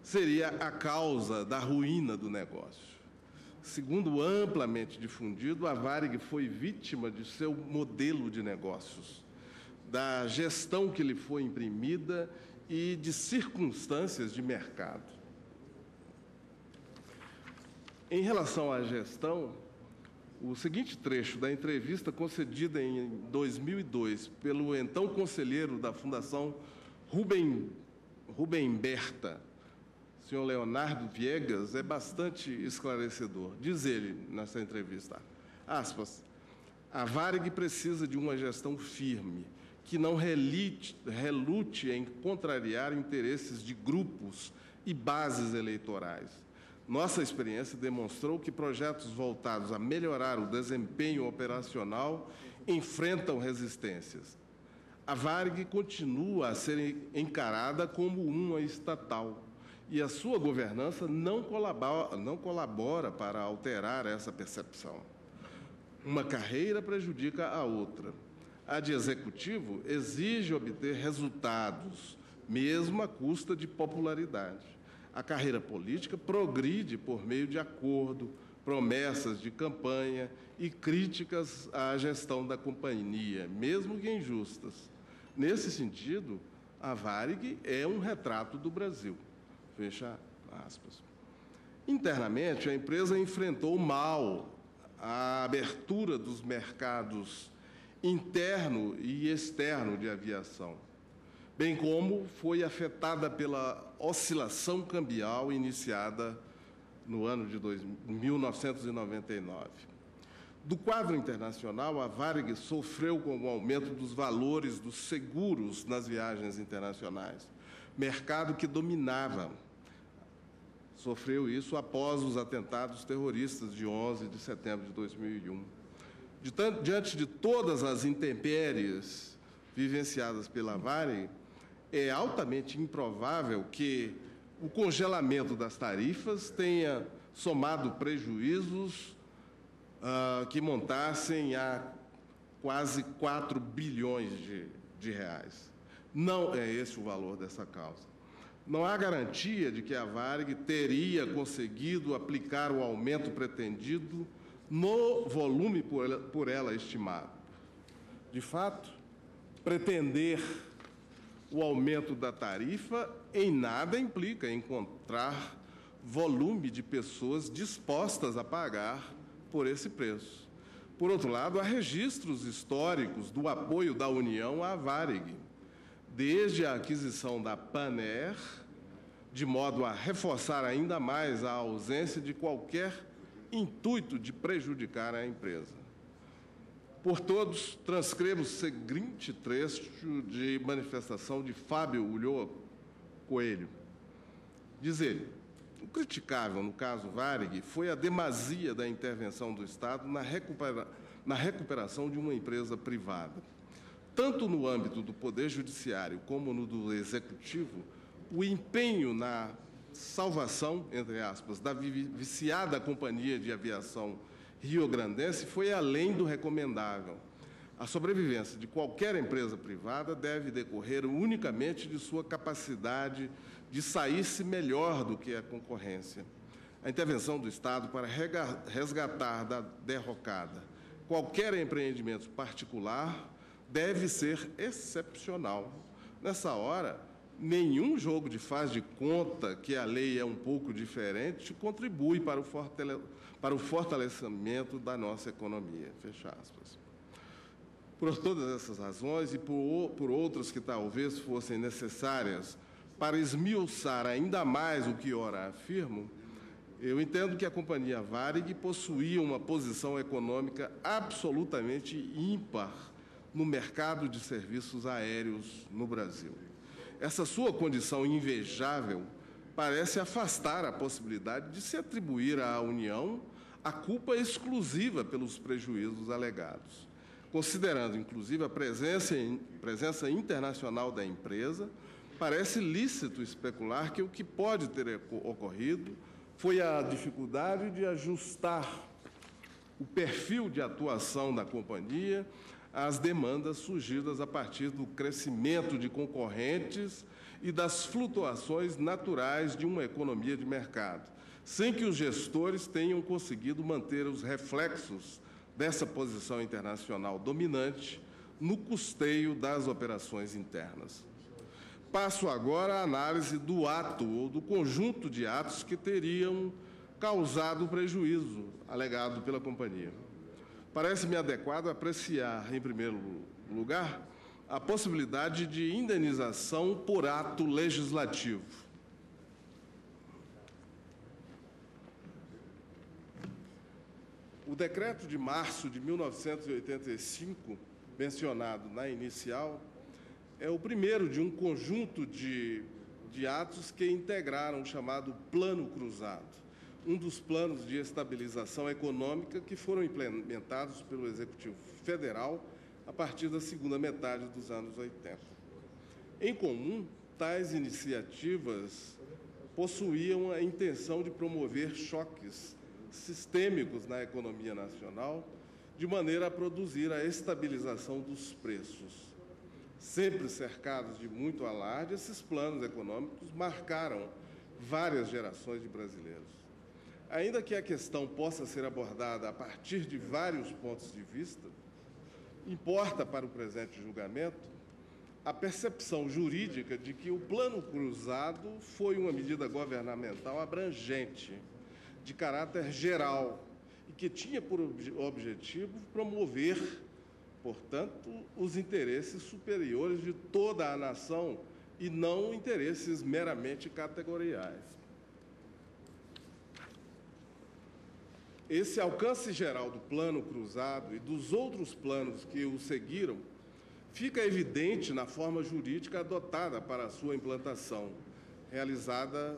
seria a causa da ruína do negócio. Segundo amplamente difundido, a Varig foi vítima de seu modelo de negócios, da gestão que lhe foi imprimida e de circunstâncias de mercado. Em relação à gestão, o seguinte trecho da entrevista concedida em 2002 pelo então conselheiro da Fundação Rubem Berta, senhor Leonardo Viegas, é bastante esclarecedor. Diz ele nessa entrevista, aspas, a Varig precisa de uma gestão firme, que não relute em contrariar interesses de grupos e bases eleitorais. Nossa experiência demonstrou que projetos voltados a melhorar o desempenho operacional enfrentam resistências. A Varig continua a ser encarada como uma estatal e a sua governança não colabora para alterar essa percepção. Uma carreira prejudica a outra. A de executivo exige obter resultados, mesmo à custa de popularidade. A carreira política progride por meio de acordo, promessas de campanha e críticas à gestão da companhia, mesmo que injustas. Nesse sentido, a Varig é um retrato do Brasil. Fecha aspas. Internamente, a empresa enfrentou mal a abertura dos mercados interno e externo de aviação, bem como foi afetada pela oscilação cambial iniciada no ano de 1999. Do quadro internacional, a Varig sofreu com o aumento dos valores dos seguros nas viagens internacionais, mercado que dominava. Sofreu isso após os atentados terroristas de 11 de setembro de 2001. Diante de todas as intempéries vivenciadas pela Varig, é altamente improvável que o congelamento das tarifas tenha somado prejuízos que montassem a quase 4 bilhões de reais. Não é esse o valor dessa causa. Não há garantia de que a Varig teria conseguido aplicar o aumento pretendido no volume por ela estimado. De fato, pretender o aumento da tarifa em nada implica encontrar volume de pessoas dispostas a pagar por esse preço. Por outro lado, há registros históricos do apoio da União à Varig, desde a aquisição da Panair, de modo a reforçar ainda mais a ausência de qualquer intuito de prejudicar a empresa. Por todos, transcrevo o seguinte trecho de manifestação de Fábio Ulloa Coelho. Diz ele: o criticável, no caso Varig, foi a demasia da intervenção do Estado na recuperação de uma empresa privada. Tanto no âmbito do Poder Judiciário como no do Executivo, o empenho na salvação, entre aspas, da viciada Companhia de Aviação Rio-Grandense foi além do recomendável. A sobrevivência de qualquer empresa privada deve decorrer unicamente de sua capacidade de sair-se melhor do que a concorrência. A intervenção do Estado para resgatar da derrocada qualquer empreendimento particular deve ser excepcional. Nessa hora, nenhum jogo de faz de conta que a lei é um pouco diferente contribui para o fortalecimento da nossa economia. Fecha aspas. Por todas essas razões e por outras que talvez fossem necessárias para esmiuçar ainda mais o que ora afirmo, eu entendo que a companhia Varig possuía uma posição econômica absolutamente ímpar no mercado de serviços aéreos no Brasil. Essa sua condição invejável parece afastar a possibilidade de se atribuir à União a culpa exclusiva pelos prejuízos alegados. Considerando, inclusive, a presença internacional da empresa, parece lícito especular que o que pode ter ocorrido foi a dificuldade de ajustar o perfil de atuação da companhia às demandas surgidas a partir do crescimento de concorrentes e das flutuações naturais de uma economia de mercado, sem que os gestores tenham conseguido manter os reflexos dessa posição internacional dominante no custeio das operações internas. Passo agora à análise do ato ou do conjunto de atos que teriam causado o prejuízo alegado pela companhia. Parece-me adequado apreciar, em primeiro lugar, a possibilidade de indenização por ato legislativo. O decreto de março de 1985, mencionado na inicial, é o primeiro de um conjunto de atos que integraram o chamado Plano Cruzado, um dos planos de estabilização econômica que foram implementados pelo Executivo Federal a partir da segunda metade dos anos 80. Em comum, tais iniciativas possuíam a intenção de promover choques sistêmicos na economia nacional, de maneira a produzir a estabilização dos preços. Sempre cercados de muito alarde, esses planos econômicos marcaram várias gerações de brasileiros. Ainda que a questão possa ser abordada a partir de vários pontos de vista, importa para o presente julgamento a percepção jurídica de que o Plano Cruzado foi uma medida governamental abrangente, de caráter geral, e que tinha por objetivo promover, portanto, os interesses superiores de toda a nação e não interesses meramente categoriais. Esse alcance geral do Plano Cruzado e dos outros planos que o seguiram fica evidente na forma jurídica adotada para a sua implantação, realizada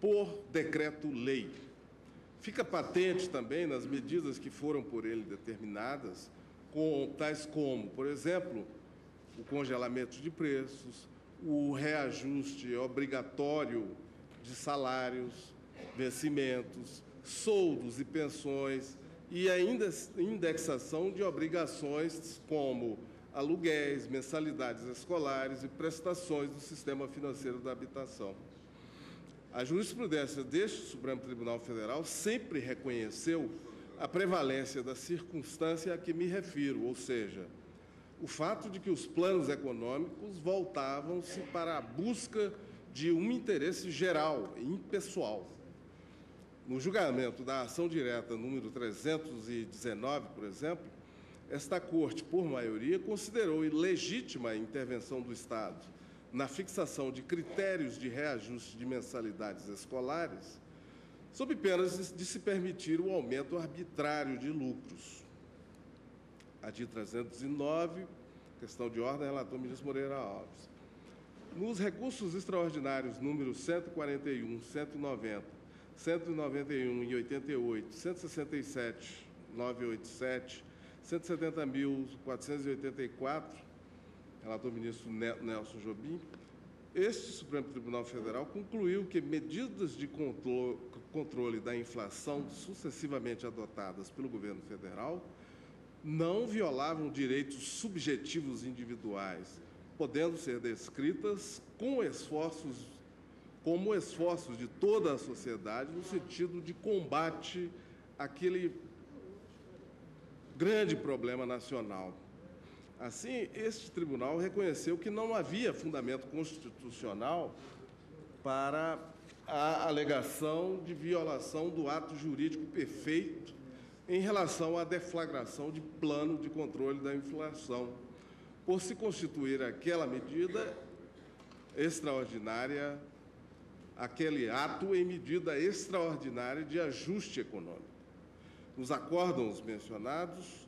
por decreto-lei. Fica patente também nas medidas que foram por ele determinadas, tais como, por exemplo, o congelamento de preços, o reajuste obrigatório de salários, vencimentos, soldos e pensões e ainda indexação de obrigações como aluguéis, mensalidades escolares e prestações do sistema financeiro da habitação. A jurisprudência deste Supremo Tribunal Federal sempre reconheceu a prevalência da circunstância a que me refiro, ou seja, o fato de que os planos econômicos voltavam-se para a busca de um interesse geral e impessoal. No julgamento da ação direta número 319, por exemplo, esta Corte, por maioria, considerou ilegítima a intervenção do Estado na fixação de critérios de reajuste de mensalidades escolares, sob pena de se permitir o aumento arbitrário de lucros. A de 309, questão de ordem, relator ministro Moreira Alves. Nos recursos extraordinários números 141, 190, 191 e 88, 167, 987, 170.484, relator ministro Nelson Jobim, este Supremo Tribunal Federal concluiu que medidas de controle da inflação sucessivamente adotadas pelo governo federal não violavam direitos subjetivos individuais, podendo ser descritas como esforços de toda a sociedade no sentido de combate àquele grande problema nacional. Assim, este tribunal reconheceu que não havia fundamento constitucional para a alegação de violação do ato jurídico perfeito em relação à deflagração de plano de controle da inflação, por se constituir aquela medida extraordinária, aquele ato em medida extraordinária de ajuste econômico. Nos acórdãos mencionados,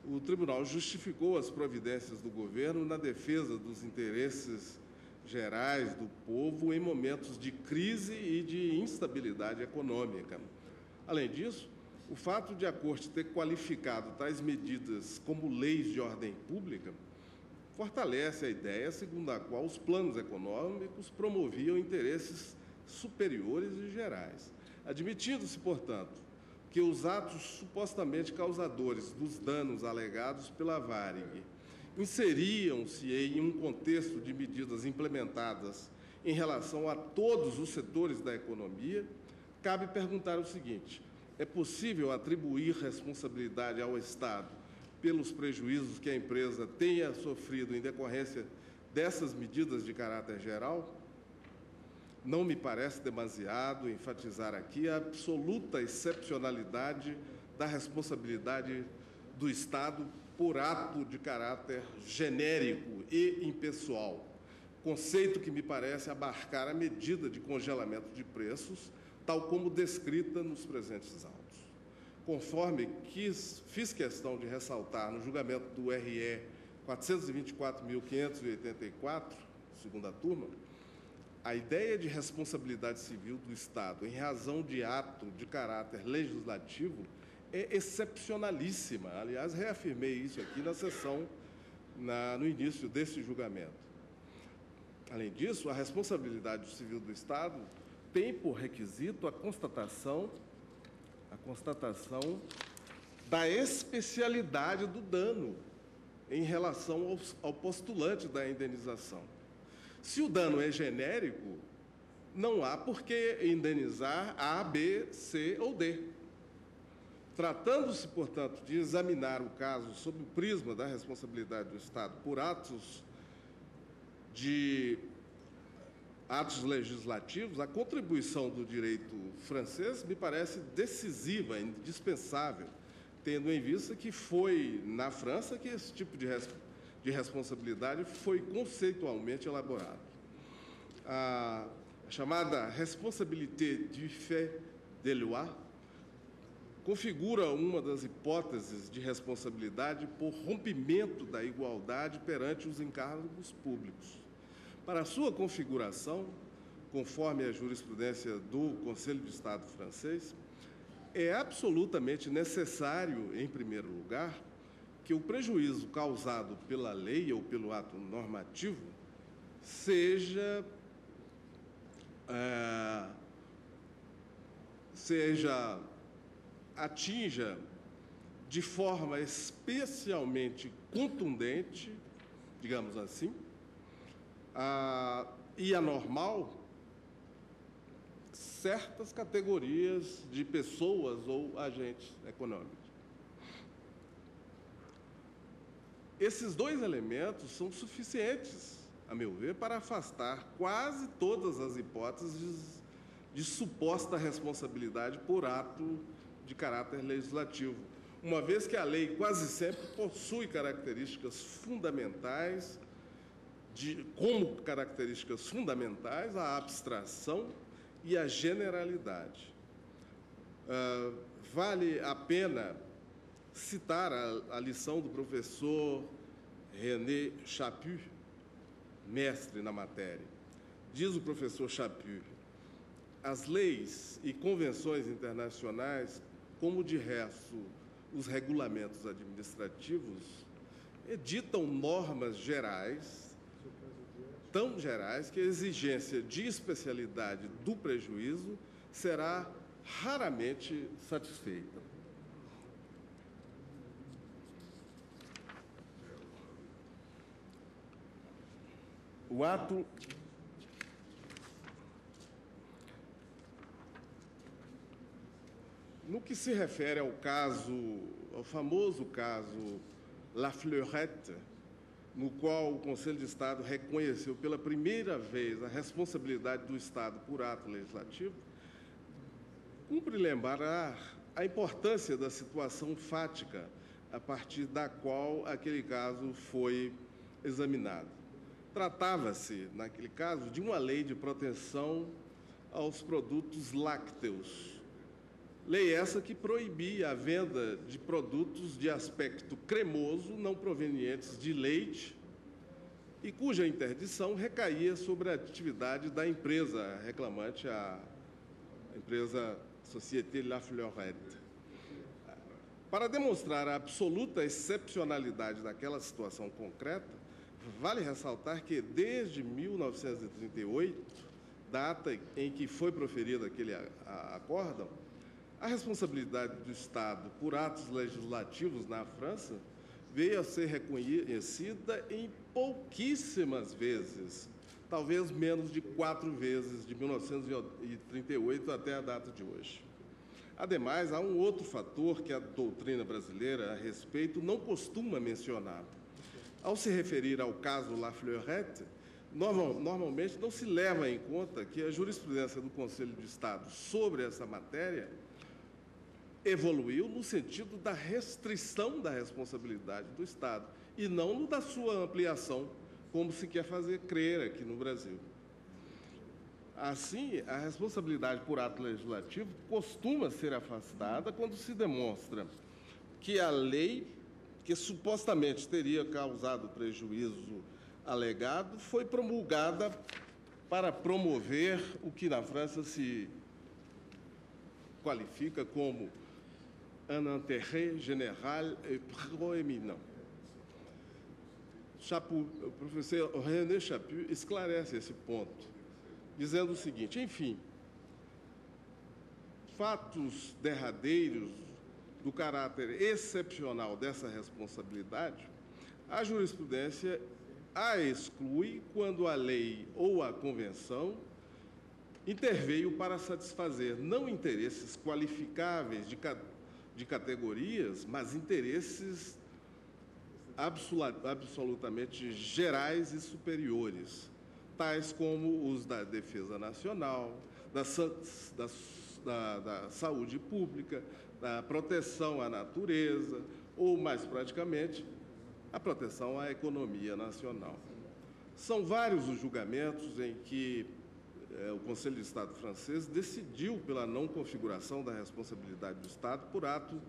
o tribunal justificou as providências do governo na defesa dos interesses gerais do povo em momentos de crise e de instabilidade econômica. Além disso, o fato de a Corte ter qualificado tais medidas como leis de ordem pública fortalece a ideia segundo a qual os planos econômicos promoviam interesses superiores e gerais, admitindo-se, portanto, que os atos supostamente causadores dos danos alegados pela Varig inseriam-se em um contexto de medidas implementadas em relação a todos os setores da economia, cabe perguntar o seguinte: é possível atribuir responsabilidade ao Estado pelos prejuízos que a empresa tenha sofrido em decorrência dessas medidas de caráter geral? Não me parece demasiado enfatizar aqui a absoluta excepcionalidade da responsabilidade do Estado por ato de caráter genérico e impessoal, conceito que me parece abarcar a medida de congelamento de preços, tal como descrita nos presentes autos. Conforme fiz questão de ressaltar no julgamento do RE 424.584, segunda turma, a ideia de responsabilidade civil do Estado em razão de ato de caráter legislativo é excepcionalíssima. Aliás, reafirmei isso aqui na sessão, no início desse julgamento. Além disso, a responsabilidade civil do Estado tem por requisito a constatação da especialidade do dano em relação ao postulante da indenização. Se o dano é genérico, não há por que indenizar A, B, C ou D. Tratando-se, portanto, de examinar o caso sob o prisma da responsabilidade do Estado por atos legislativos, a contribuição do direito francês me parece decisiva, indispensável, tendo em vista que foi na França que esse tipo de responsabilidade foi conceitualmente elaborado. A chamada responsabilité du fait de loi configura uma das hipóteses de responsabilidade por rompimento da igualdade perante os encargos públicos. Para a sua configuração, conforme a jurisprudência do Conselho de Estado francês, é absolutamente necessário, em primeiro lugar, que o prejuízo causado pela lei ou pelo ato normativo atinja de forma especialmente contundente, digamos assim, e anormal, certas categorias de pessoas ou agentes econômicos. Esses dois elementos são suficientes, a meu ver, para afastar quase todas as hipóteses de suposta responsabilidade por ato de caráter legislativo, uma vez que a lei quase sempre possui características fundamentais, como características fundamentais a abstração e a generalidade. Vale a pena citar a lição do professor René Chaput, mestre na matéria. Diz o professor Chaput: as leis e convenções internacionais, como de resto os regulamentos administrativos, editam normas gerais, tão gerais que a exigência de especialidade do prejuízo será raramente satisfeita. O ato no que se refere ao famoso caso La Fleurette, no qual o Conselho de Estado reconheceu pela primeira vez a responsabilidade do Estado por ato legislativo, cumpre lembrar a importância da situação fática a partir da qual aquele caso foi examinado. Tratava-se, naquele caso, de uma lei de proteção aos produtos lácteos. Lei essa que proibia a venda de produtos de aspecto cremoso não provenientes de leite e cuja interdição recaía sobre a atividade da empresa reclamante, a empresa Société La Fleurette. Para demonstrar a absoluta excepcionalidade daquela situação concreta, vale ressaltar que, desde 1938, data em que foi proferido aquele acórdão, a responsabilidade do Estado por atos legislativos na França veio a ser reconhecida em pouquíssimas vezes, talvez menos de 4 vezes, de 1938 até a data de hoje. Ademais, há um outro fator que a doutrina brasileira a respeito não costuma mencionar. Ao se referir ao caso La Fleurette, normalmente não se leva em conta que a jurisprudência do Conselho de Estado sobre essa matéria evoluiu no sentido da restrição da responsabilidade do Estado e não no da sua ampliação, como se quer fazer crer aqui no Brasil. Assim, a responsabilidade por ato legislativo costuma ser afastada quando se demonstra que a lei, que supostamente teria causado prejuízo alegado, foi promulgada para promover o que na França se qualifica como un intérêt général et proéminent. O professor René Chaput esclarece esse ponto, dizendo o seguinte: enfim, fatos derradeiros do caráter excepcional dessa responsabilidade, a jurisprudência a exclui quando a lei ou a convenção interveio para satisfazer não interesses qualificáveis de categorias, mas interesses absolutamente gerais e superiores, tais como os da defesa nacional, da saúde pública, da proteção à natureza, ou, mais praticamente, a proteção à economia nacional. São vários os julgamentos em que o Conselho de Estado francês decidiu pela não configuração da responsabilidade do Estado por ato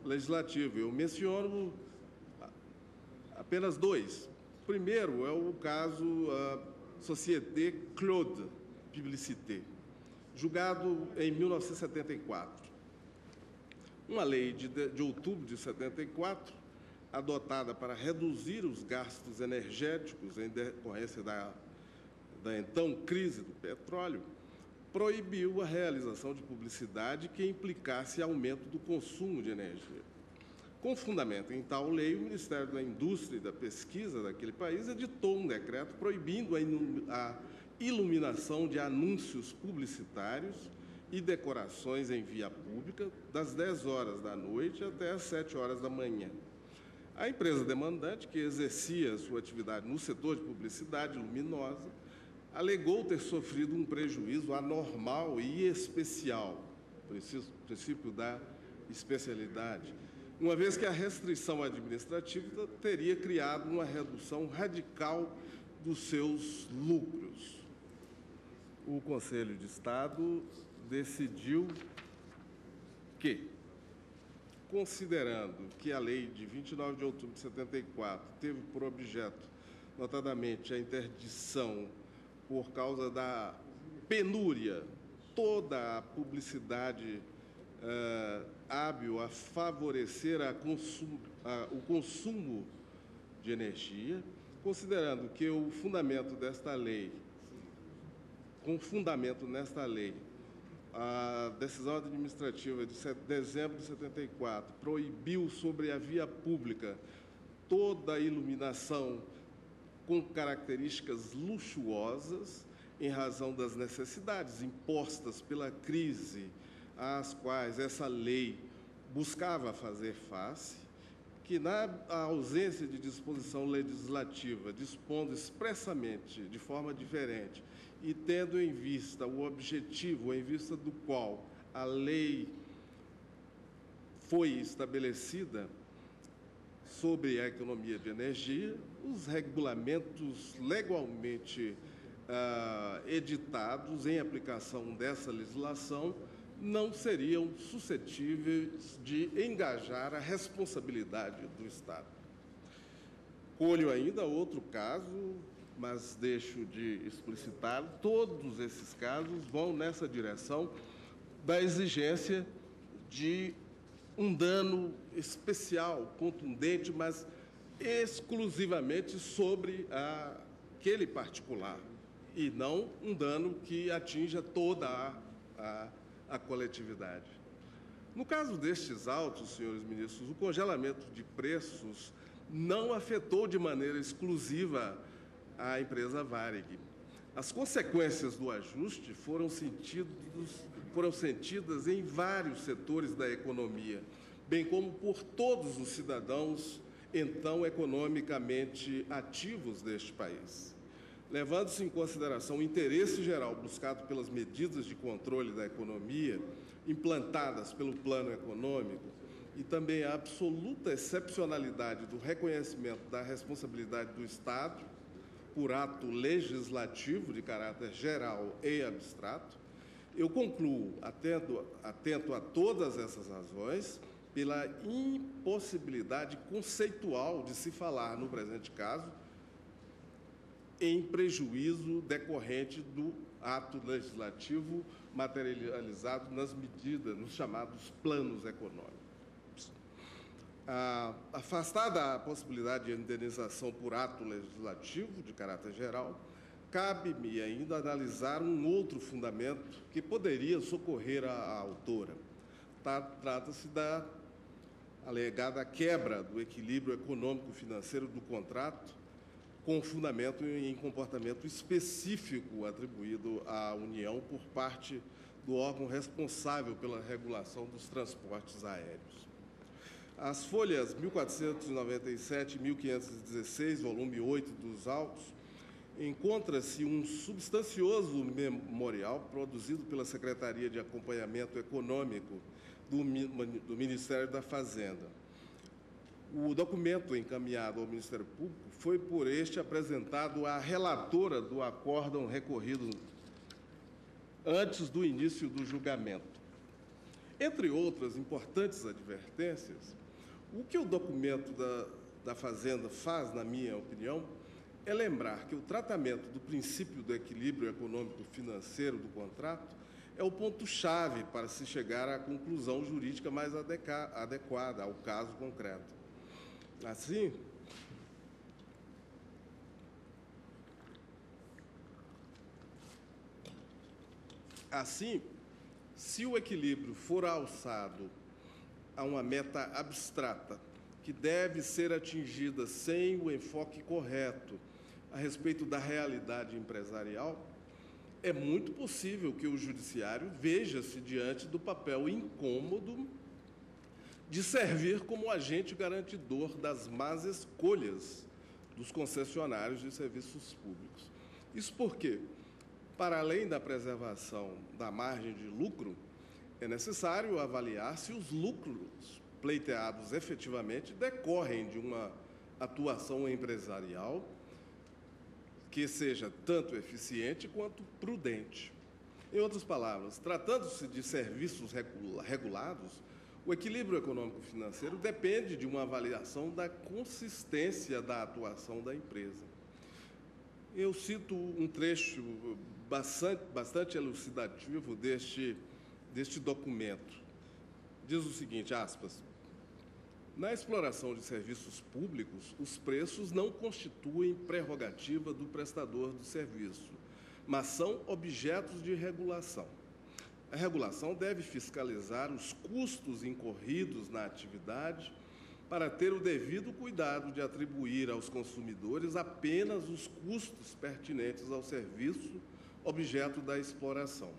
legislativo. Eu menciono apenas dois. O primeiro é o caso Société Claude Publicité, julgado em 1974. Uma lei de outubro de 74, adotada para reduzir os gastos energéticos em decorrência da então crise do petróleo, proibiu a realização de publicidade que implicasse aumento do consumo de energia. Com fundamento em tal lei, o Ministério da Indústria e da Pesquisa daquele país editou um decreto proibindo a iluminação de anúncios publicitários e decorações em via pública das 10 horas da noite até as 7 horas da manhã. A empresa demandante, que exercia sua atividade no setor de publicidade luminosa, alegou ter sofrido um prejuízo anormal e especial, princípio da especialidade, uma vez que a restrição administrativa teria criado uma redução radical dos seus lucros. O Conselho de Estado decidiu que, considerando que a lei de 29 de outubro de 74 teve por objeto, notadamente, a interdição por causa da penúria, toda a publicidade hábil a favorecer o consumo de energia, considerando que o fundamento desta lei, com fundamento nesta lei, a decisão administrativa de dezembro de 74 proibiu sobre a via pública toda a iluminação com características luxuosas em razão das necessidades impostas pela crise às quais essa lei buscava fazer face, que na ausência de disposição legislativa, dispondo expressamente, de forma diferente, e tendo em vista o objetivo em vista do qual a lei foi estabelecida sobre a economia de energia, os regulamentos legalmente editados em aplicação dessa legislação não seriam suscetíveis de engajar a responsabilidade do Estado. Colho ainda outro caso, mas deixo de explicitar, todos esses casos vão nessa direção da exigência de um dano especial, contundente, mas exclusivamente sobre aquele particular, e não um dano que atinja toda a coletividade. No caso destes autos, senhores ministros, o congelamento de preços não afetou de maneira exclusiva a empresa Varig. As consequências do ajuste foram sentidas em vários setores da economia, bem como por todos os cidadãos, então, economicamente ativos deste país. Levando-se em consideração o interesse geral buscado pelas medidas de controle da economia implantadas pelo plano econômico e também a absoluta excepcionalidade do reconhecimento da responsabilidade do Estado por ato legislativo de caráter geral e abstrato, eu concluo, atento a todas essas razões, pela impossibilidade conceitual de se falar, no presente caso, em prejuízo decorrente do ato legislativo materializado nas medidas, nos chamados planos econômicos. Afastada a possibilidade de indenização por ato legislativo de caráter geral, cabe-me ainda analisar um outro fundamento que poderia socorrer a autora. Trata-se da alegada quebra do equilíbrio econômico-financeiro do contrato, com fundamento em comportamento específico atribuído à União por parte do órgão responsável pela regulação dos transportes aéreos. As folhas 1497 e 1516, volume 8 dos autos, encontra-se um substancioso memorial produzido pela Secretaria de Acompanhamento Econômico do Ministério da Fazenda. O documento encaminhado ao Ministério Público foi por este apresentado à relatora do acórdão recorrido antes do início do julgamento. Entre outras importantes advertências, o que o documento da Fazenda faz, na minha opinião, é lembrar que o tratamento do princípio do equilíbrio econômico-financeiro do contrato é o ponto-chave para se chegar à conclusão jurídica mais adequada ao caso concreto. Assim, se o equilíbrio for alçado a uma meta abstrata, que deve ser atingida sem o enfoque correto a respeito da realidade empresarial, é muito possível que o judiciário veja-se diante do papel incômodo de servir como agente garantidor das más escolhas dos concessionários de serviços públicos. Isso porque, para além da preservação da margem de lucro, é necessário avaliar se os lucros pleiteados efetivamente decorrem de uma atuação empresarial que seja tanto eficiente quanto prudente. Em outras palavras, tratando-se de serviços regulados, o equilíbrio econômico-financeiro depende de uma avaliação da consistência da atuação da empresa. Eu cito um trecho bastante elucidativo deste documento. Diz o seguinte, aspas, na exploração de serviços públicos, os preços não constituem prerrogativa do prestador do serviço, mas são objetos de regulação. A regulação deve fiscalizar os custos incorridos na atividade para ter o devido cuidado de atribuir aos consumidores apenas os custos pertinentes ao serviço objeto da exploração.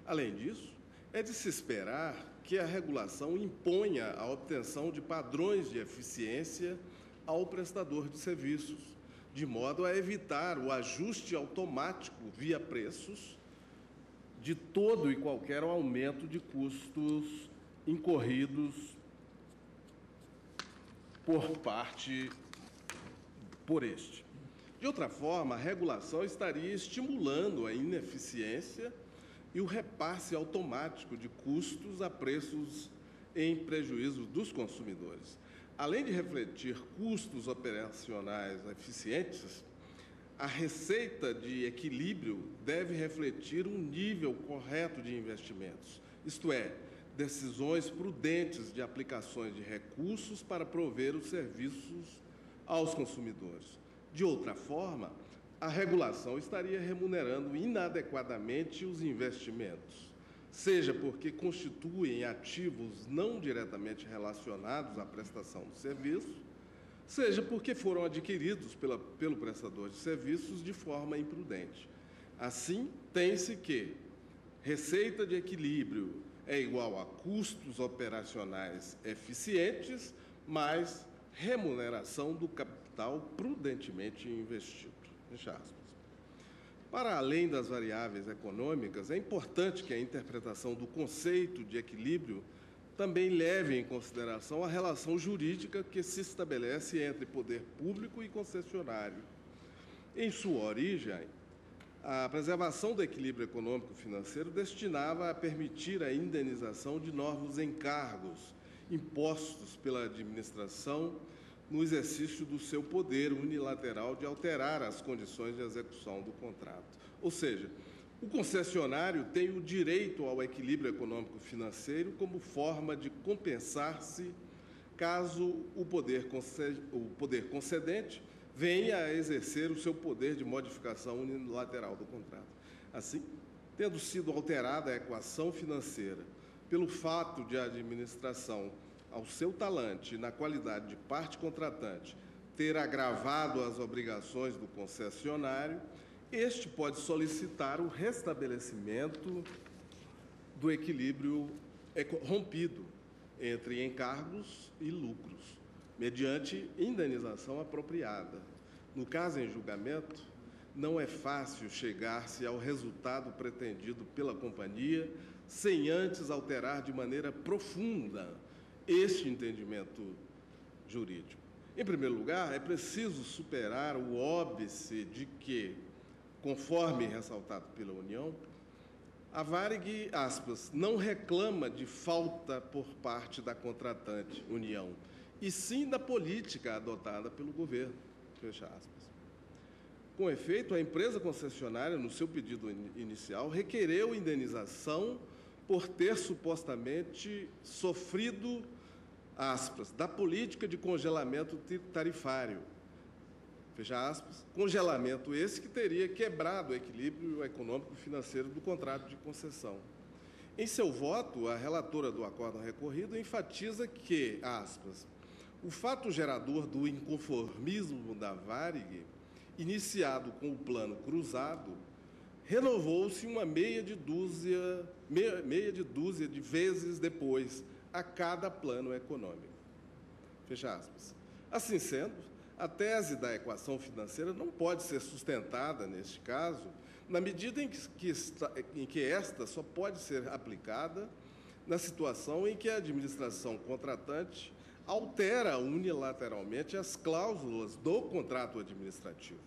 Além disso, é de se esperar que a regulação imponha a obtenção de padrões de eficiência ao prestador de serviços, de modo a evitar o ajuste automático via preços de todo e qualquer aumento de custos incorridos por este. De outra forma, a regulação estaria estimulando a ineficiência e o repasse automático de custos a preços em prejuízo dos consumidores. Além de refletir custos operacionais eficientes, a receita de equilíbrio deve refletir um nível correto de investimentos, isto é, decisões prudentes de aplicações de recursos para prover os serviços aos consumidores. De outra forma, a regulação estaria remunerando inadequadamente os investimentos, seja porque constituem ativos não diretamente relacionados à prestação do serviço, seja porque foram adquiridos pelo prestador de serviços de forma imprudente. Assim, tem-se que receita de equilíbrio é igual a custos operacionais eficientes mais remuneração do capital prudentemente investido. Fecha aspas. Para além das variáveis econômicas, é importante que a interpretação do conceito de equilíbrio também leve em consideração a relação jurídica que se estabelece entre poder público e concessionário. Em sua origem, a preservação do equilíbrio econômico-financeiro destinava a permitir a indenização de novos encargos impostos pela administração no exercício do seu poder unilateral de alterar as condições de execução do contrato. Ou seja, o concessionário tem o direito ao equilíbrio econômico-financeiro como forma de compensar-se caso o poder concedente venha a exercer o seu poder de modificação unilateral do contrato. Assim, tendo sido alterada a equação financeira pelo fato de a administração, ao seu talante e na qualidade de parte contratante, ter agravado as obrigações do concessionário, este pode solicitar o restabelecimento do equilíbrio rompido entre encargos e lucros, mediante indenização apropriada. No caso em julgamento, não é fácil chegar-se ao resultado pretendido pela companhia sem antes alterar de maneira profunda este entendimento jurídico. Em primeiro lugar, é preciso superar o óbice de que, conforme ressaltado pela União, a Varig, aspas, não reclama de falta por parte da contratante, União, e sim da política adotada pelo governo, fecha aspas. Com efeito, a empresa concessionária, no seu pedido inicial, requereu indenização por ter supostamente sofrido, aspas, da política de congelamento tarifário, fecha aspas, congelamento esse que teria quebrado o equilíbrio econômico e financeiro do contrato de concessão. Em seu voto, a relatora do acórdão recorrido enfatiza que, aspas, o fato gerador do inconformismo da Varig, iniciado com o plano cruzado, renovou-se uma meia de dúzia de vezes depois, a cada plano econômico. Fecha aspas. Assim sendo, a tese da equação financeira não pode ser sustentada, neste caso, na medida em que esta só pode ser aplicada na situação em que a administração contratante altera unilateralmente as cláusulas do contrato administrativo.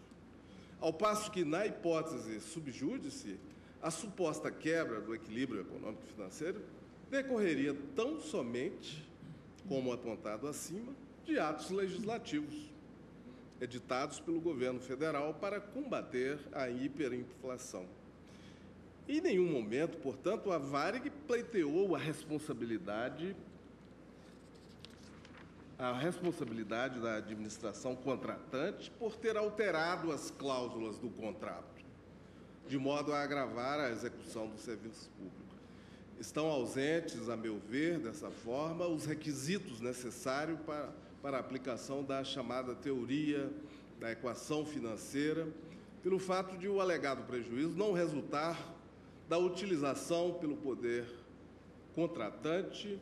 Ao passo que, na hipótese subjúdice, a suposta quebra do equilíbrio econômico-financeiro decorreria tão somente, como apontado acima, de atos legislativos editados pelo governo federal para combater a hiperinflação. Em nenhum momento, portanto, a Varig pleiteou a responsabilidade da administração contratante por ter alterado as cláusulas do contrato, de modo a agravar a execução do serviço público. Estão ausentes, a meu ver, dessa forma, os requisitos necessários para a aplicação da chamada teoria da equação financeira, pelo fato de o alegado prejuízo não resultar da utilização pelo poder contratante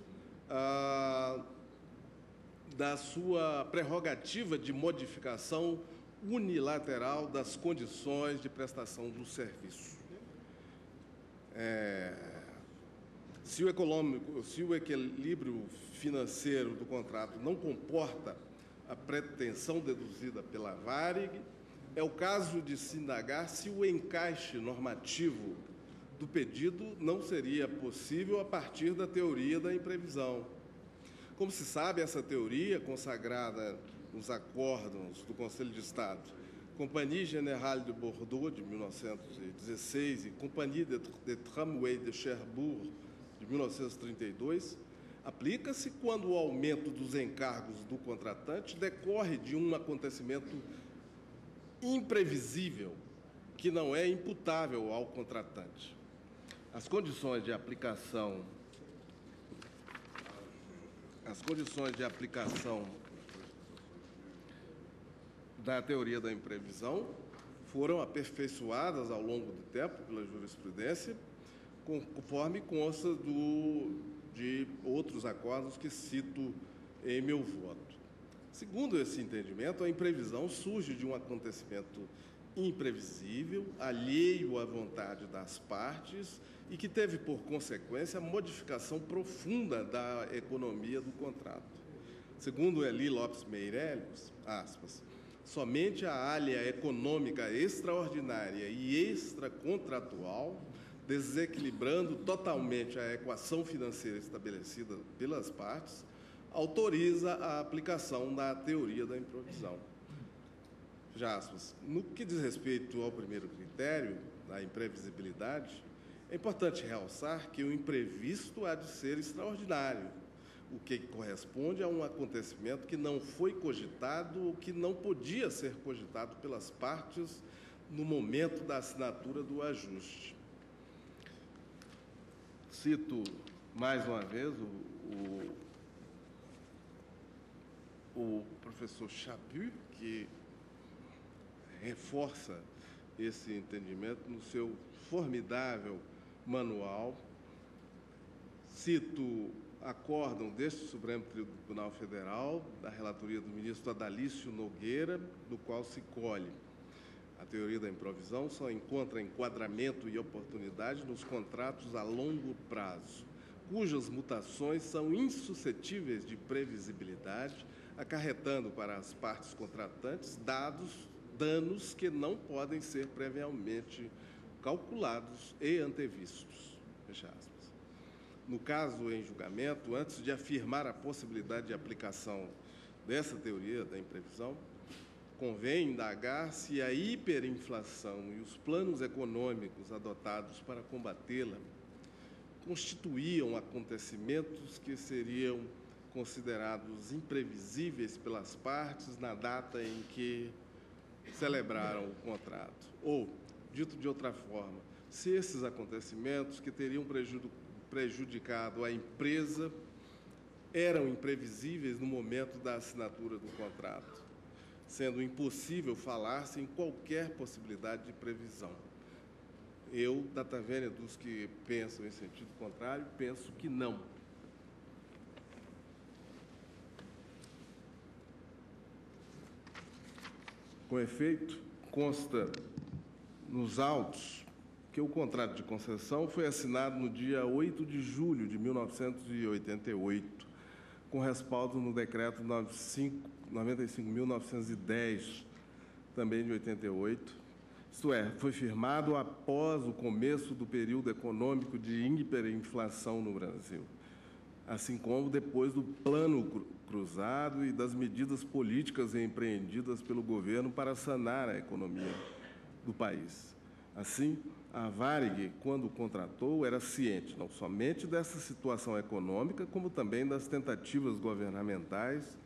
da sua prerrogativa de modificação unilateral das condições de prestação do serviço. Se o equilíbrio financeiro do contrato não comporta a pretensão deduzida pela Varig, é o caso de se indagar se o encaixe normativo do pedido não seria possível a partir da teoria da imprevisão. Como se sabe, essa teoria, consagrada nos acórdãos do Conselho de Estado, Compagnie Générale de Bordeaux, de 1916, e Compagnie de Tramway de Cherbourg, de 1932, aplica-se quando o aumento dos encargos do contratante decorre de um acontecimento imprevisível, que não é imputável ao contratante. As condições de aplicação da teoria da imprevisão foram aperfeiçoadas ao longo do tempo pela jurisprudência, conforme consta de outros acordos que cito em meu voto. Segundo esse entendimento, a imprevisão surge de um acontecimento imprevisível, alheio à vontade das partes e que teve por consequência a modificação profunda da economia do contrato. Segundo Eli Lopes Meirelles, aspas, somente a alha econômica extraordinária e extracontratual, desequilibrando totalmente a equação financeira estabelecida pelas partes, autoriza a aplicação da teoria da imprevisão. Já aspas, no que diz respeito ao primeiro critério, da imprevisibilidade, é importante realçar que o imprevisto há de ser extraordinário, o que corresponde a um acontecimento que não foi cogitado ou que não podia ser cogitado pelas partes no momento da assinatura do ajuste. Cito mais uma vez, o professor Chaput, que reforça esse entendimento no seu formidável manual. Cito acórdão deste Supremo Tribunal Federal, da relatoria do ministro Adalício Nogueira, do qual se colhe: a teoria da improvisão só encontra enquadramento e oportunidade nos contratos a longo prazo, cujas mutações são insuscetíveis de previsibilidade, acarretando para as partes contratantes danos que não podem ser previamente calculados e antevistos. Fecha aspas. No caso em julgamento, antes de afirmar a possibilidade de aplicação dessa teoria da imprevisão, convém indagar se a hiperinflação e os planos econômicos adotados para combatê-la constituíam acontecimentos que seriam considerados imprevisíveis pelas partes na data em que celebraram o contrato. Ou, dito de outra forma, se esses acontecimentos que teriam prejudicado a empresa eram imprevisíveis no momento da assinatura do contrato, sendo impossível falar-se em qualquer possibilidade de previsão. Eu, data vênia dos que pensam em sentido contrário, penso que não. Com efeito, consta nos autos que o contrato de concessão foi assinado no dia 8 de julho de 1988, com respaldo no decreto 95.910, também de 88, isto é, foi firmado após o começo do período econômico de hiperinflação no Brasil, assim como depois do Plano Cruzado e das medidas políticas empreendidas pelo governo para sanar a economia do país. Assim, a Varig, quando contratou, era ciente não somente dessa situação econômica, como também das tentativas governamentais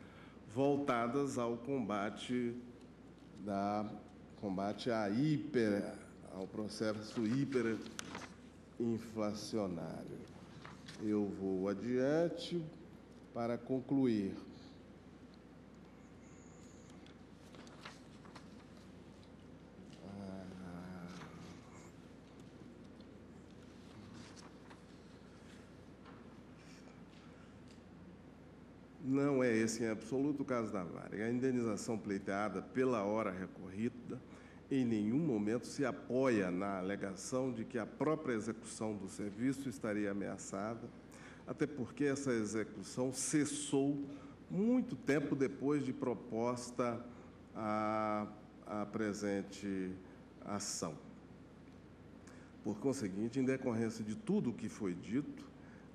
voltadas ao combate ao processo hiperinflacionário. Eu vou adiante para concluir. Não é esse em absoluto o caso da Varig. A indenização pleiteada pela hora recorrida em nenhum momento se apoia na alegação de que a própria execução do serviço estaria ameaçada, até porque essa execução cessou muito tempo depois de proposta a presente ação. Por conseguinte, em decorrência de tudo o que foi dito,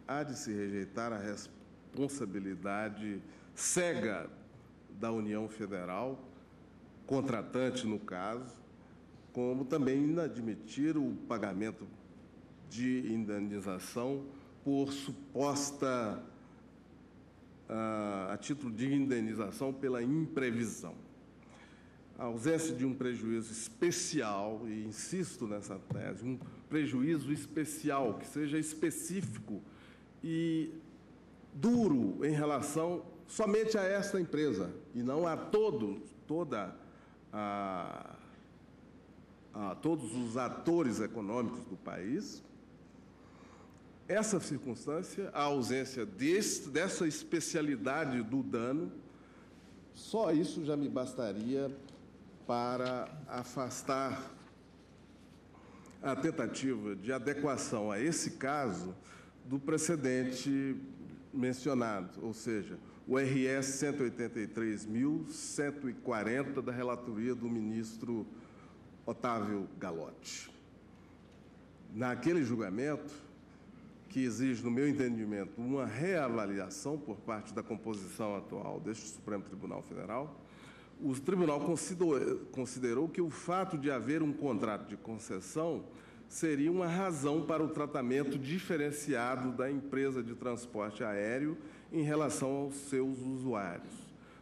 há de se rejeitar a responsabilidade cega da União Federal, contratante no caso, como também inadmitir o pagamento de indenização por suposta, a título de indenização pela imprevisão. A ausência de um prejuízo especial, e insisto nessa tese, um prejuízo especial, que seja específico e duro em relação somente a esta empresa, e não a todos os atores econômicos do país. Essa circunstância, a ausência dessa especialidade do dano, só isso já me bastaria para afastar a tentativa de adequação a esse caso do precedente mencionado, ou seja, o RS 183.140 da relatoria do ministro Otávio Galotti. Naquele julgamento, que exige, no meu entendimento, uma reavaliação por parte da composição atual deste Supremo Tribunal Federal, o tribunal considerou que o fato de haver um contrato de concessão seria uma razão para o tratamento diferenciado da empresa de transporte aéreo em relação aos seus usuários,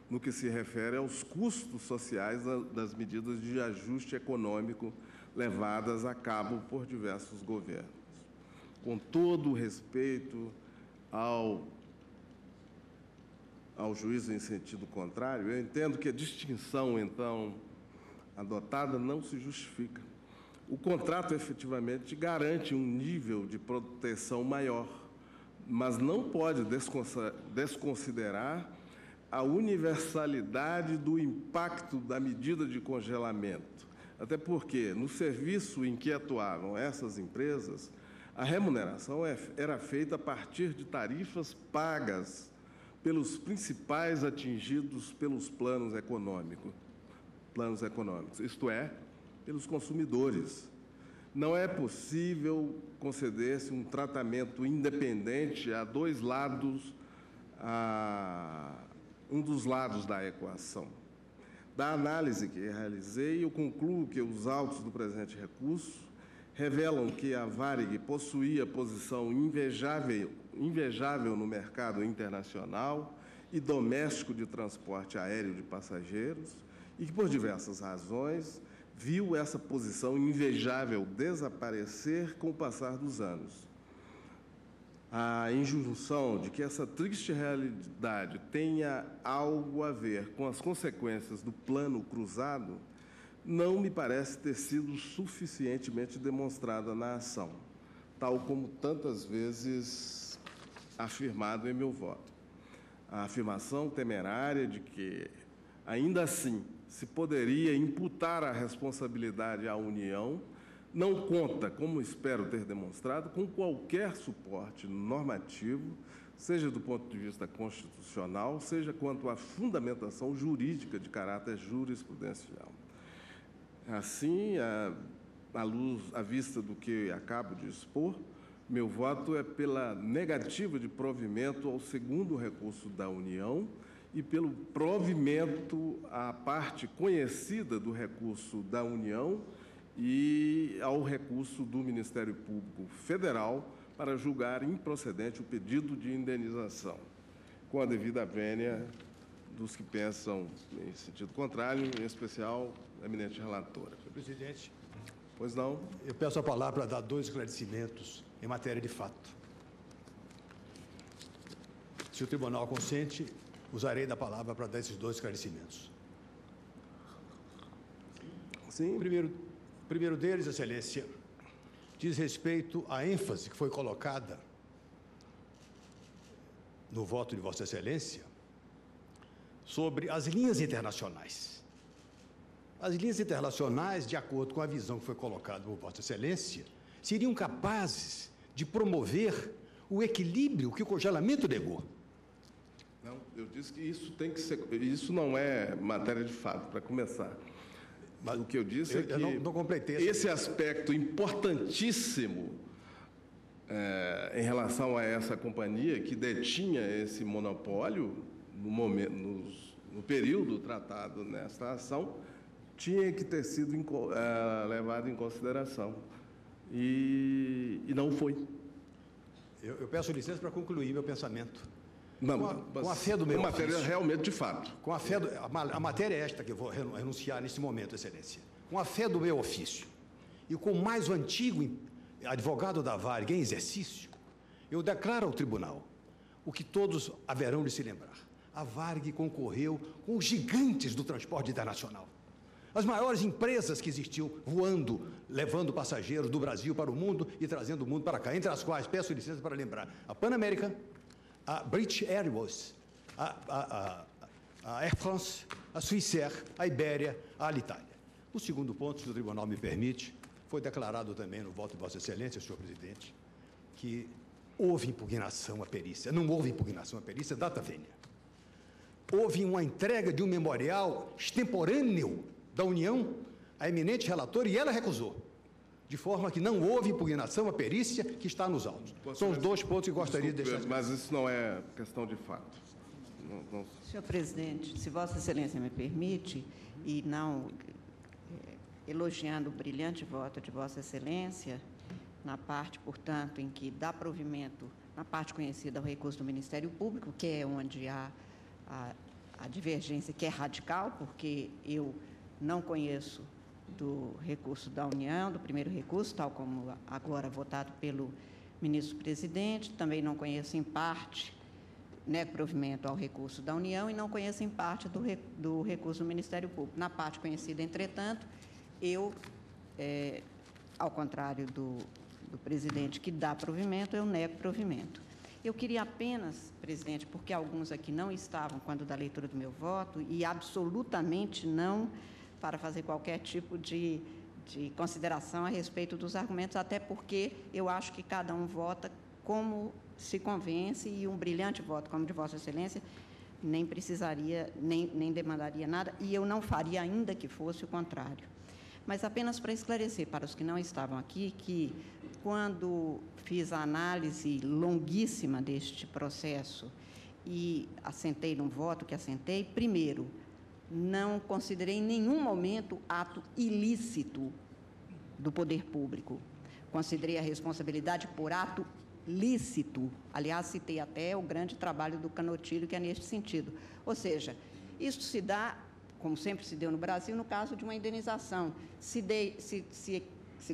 no que se refere aos custos sociais das medidas de ajuste econômico levadas a cabo por diversos governos. Com todo o respeito ao juízo em sentido contrário, eu entendo que a distinção, então, adotada não se justifica. O contrato, efetivamente, garante um nível de proteção maior, mas não pode desconsiderar a universalidade do impacto da medida de congelamento. Até porque, no serviço em que atuavam essas empresas, a remuneração era feita a partir de tarifas pagas pelos principais atingidos pelos planos econômicos, isto é, pelos consumidores. Não é possível conceder-se um tratamento independente a dois lados, um dos lados da equação. Da análise que realizei, eu concluo que os autos do presente recurso revelam que a Varig possuía posição invejável no mercado internacional e doméstico de transporte aéreo de passageiros e que, por diversas razões, viu essa posição invejável desaparecer com o passar dos anos. A injunção de que essa triste realidade tenha algo a ver com as consequências do plano cruzado não me parece ter sido suficientemente demonstrada na ação, tal como tantas vezes afirmado em meu voto. A afirmação temerária de que, ainda assim, se poderia imputar a responsabilidade à União não conta, como espero ter demonstrado, com qualquer suporte normativo, seja do ponto de vista constitucional, seja quanto à fundamentação jurídica de caráter jurisprudencial. Assim, à vista do que acabo de expor, meu voto é pela negativa de provimento ao segundo recurso da União e pelo provimento à parte conhecida do recurso da União e ao recurso do Ministério Público Federal para julgar improcedente o pedido de indenização, com a devida vênia dos que pensam em sentido contrário, em especial a eminente relatora.
Senhor presidente.
Pois não?
Eu peço a palavra para dar 2 esclarecimentos em matéria de fato. Se o tribunal consente, usarei da palavra para dar esses 2 esclarecimentos.
Sim.
O primeiro deles, Excelência, diz respeito à ênfase que foi colocada no voto de Vossa Excelência sobre as linhas internacionais. As linhas internacionais, de acordo com a visão que foi colocada por Vossa Excelência, seriam capazes de promover o equilíbrio que o congelamento negou.
Não, eu disse que isso não é matéria de fato, para começar. Mas o que eu disse é que
não completei
esse aspecto importantíssimo em relação a essa companhia que detinha esse monopólio no período tratado nesta ação, tinha que ter sido levado em consideração. E não foi.
Eu peço licença para concluir meu pensamento.
Não,
com a fé do meu ofício.
Matéria realmente de fato.
Com a fé a matéria é esta que eu vou renunciar nesse momento, Excelência. Com a fé do meu ofício e com o mais antigo advogado da Varig em exercício, eu declaro ao tribunal o que todos haverão de se lembrar. A Varig concorreu com os gigantes do transporte internacional. As maiores empresas que existiam voando, levando passageiros do Brasil para o mundo e trazendo o mundo para cá, entre as quais, peço licença para lembrar, a Pan American, a British Airways, a Air France, a Swissair, a Ibéria, a Alitalia. O segundo ponto, se o tribunal me permite, foi declarado também no voto de Vossa Excelência, senhor presidente, que houve impugnação à perícia. Não houve impugnação à perícia, data vênia. Houve uma entrega de um memorial extemporâneo da União à eminente relatora e ela recusou. De forma que não houve impugnação à perícia que está nos autos. São os 2 pontos que gostaria de deixar.
Mas isso não é questão de fato. Não...
Senhor presidente, se Vossa Excelência me permite, e não elogiando o brilhante voto de Vossa Excelência, na parte, portanto, em que dá provimento, na parte conhecida ao recurso do Ministério Público, que é onde há a divergência, que é radical, porque eu não conheço do recurso da União, do primeiro recurso, tal como agora votado pelo ministro-presidente, também não conheço em parte, nego provimento ao recurso da União e não conheço em parte do recurso do Ministério Público. Na parte conhecida, entretanto, eu, ao contrário do presidente que dá provimento, eu nego provimento. Eu queria apenas, presidente, porque alguns aqui não estavam quando da leitura do meu voto, e absolutamente não para fazer qualquer tipo de consideração a respeito dos argumentos, até porque eu acho que cada um vota como se convence, e um brilhante voto como de Vossa Excelência nem precisaria, nem demandaria nada, e eu não faria ainda que fosse o contrário. Mas apenas para esclarecer para os que não estavam aqui, que quando fiz a análise longuíssima deste processo e assentei num voto que assentei, primeiro, não considerei em nenhum momento ato ilícito do poder público. Considerei a responsabilidade por ato lícito. Aliás, citei até o grande trabalho do Canotilho, que é neste sentido. Ou seja, isso se dá, como sempre se deu no Brasil, no caso de uma indenização. Se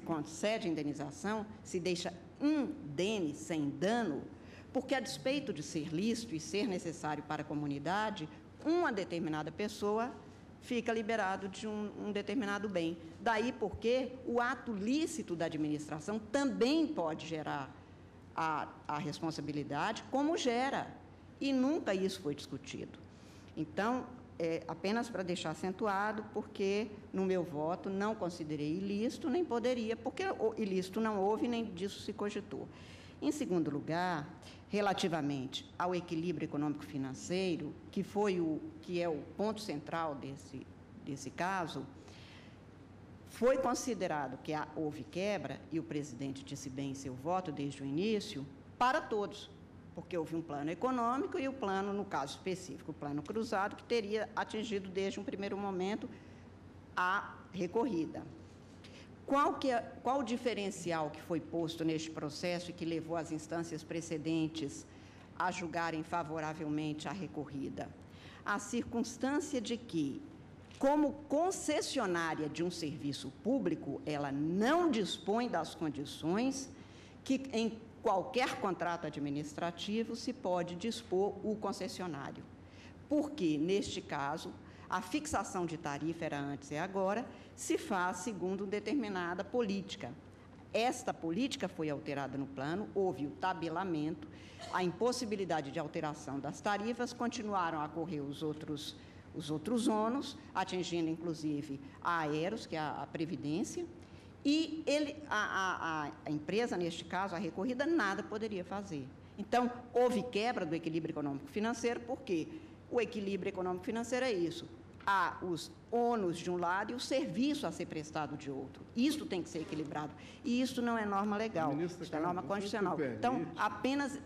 concede indenização, se deixa indene, sem dano, porque, a despeito de ser lícito e ser necessário para a comunidade, uma determinada pessoa fica liberado de um determinado bem. Daí porque o ato lícito da administração também pode gerar a responsabilidade, como gera, e nunca isso foi discutido. Então, apenas para deixar acentuado, porque no meu voto não considerei ilícito, nem poderia, porque ilícito não houve, nem disso se cogitou. Em segundo lugar, relativamente ao equilíbrio econômico-financeiro, que é o ponto central desse caso, foi considerado que houve quebra, e o presidente disse bem em seu voto desde o início, para todos, porque houve um plano econômico e o plano, no caso específico, o plano cruzado, que teria atingido desde um primeiro momento a recorrida. Qual o diferencial que foi posto neste processo e que levou as instâncias precedentes a julgarem favoravelmente a recorrida? A circunstância de que, como concessionária de um serviço público, ela não dispõe das condições que, em qualquer contrato administrativo, se pode dispor o concessionário. Porque, neste caso, a fixação de tarifa, era antes e agora, se faz segundo determinada política. Esta política foi alterada no plano, houve o tabelamento, a impossibilidade de alteração das tarifas, continuaram a correr os outros ônus, atingindo, inclusive, a Aeros, que é a Previdência, e a empresa, neste caso, a recorrida, nada poderia fazer. Então, houve quebra do equilíbrio econômico-financeiro, porque o equilíbrio econômico-financeiro é isso: há os ônus de um lado e o serviço a ser prestado de outro. Isso tem que ser equilibrado. E isso não é norma legal, isso é norma constitucional. Então, apenas...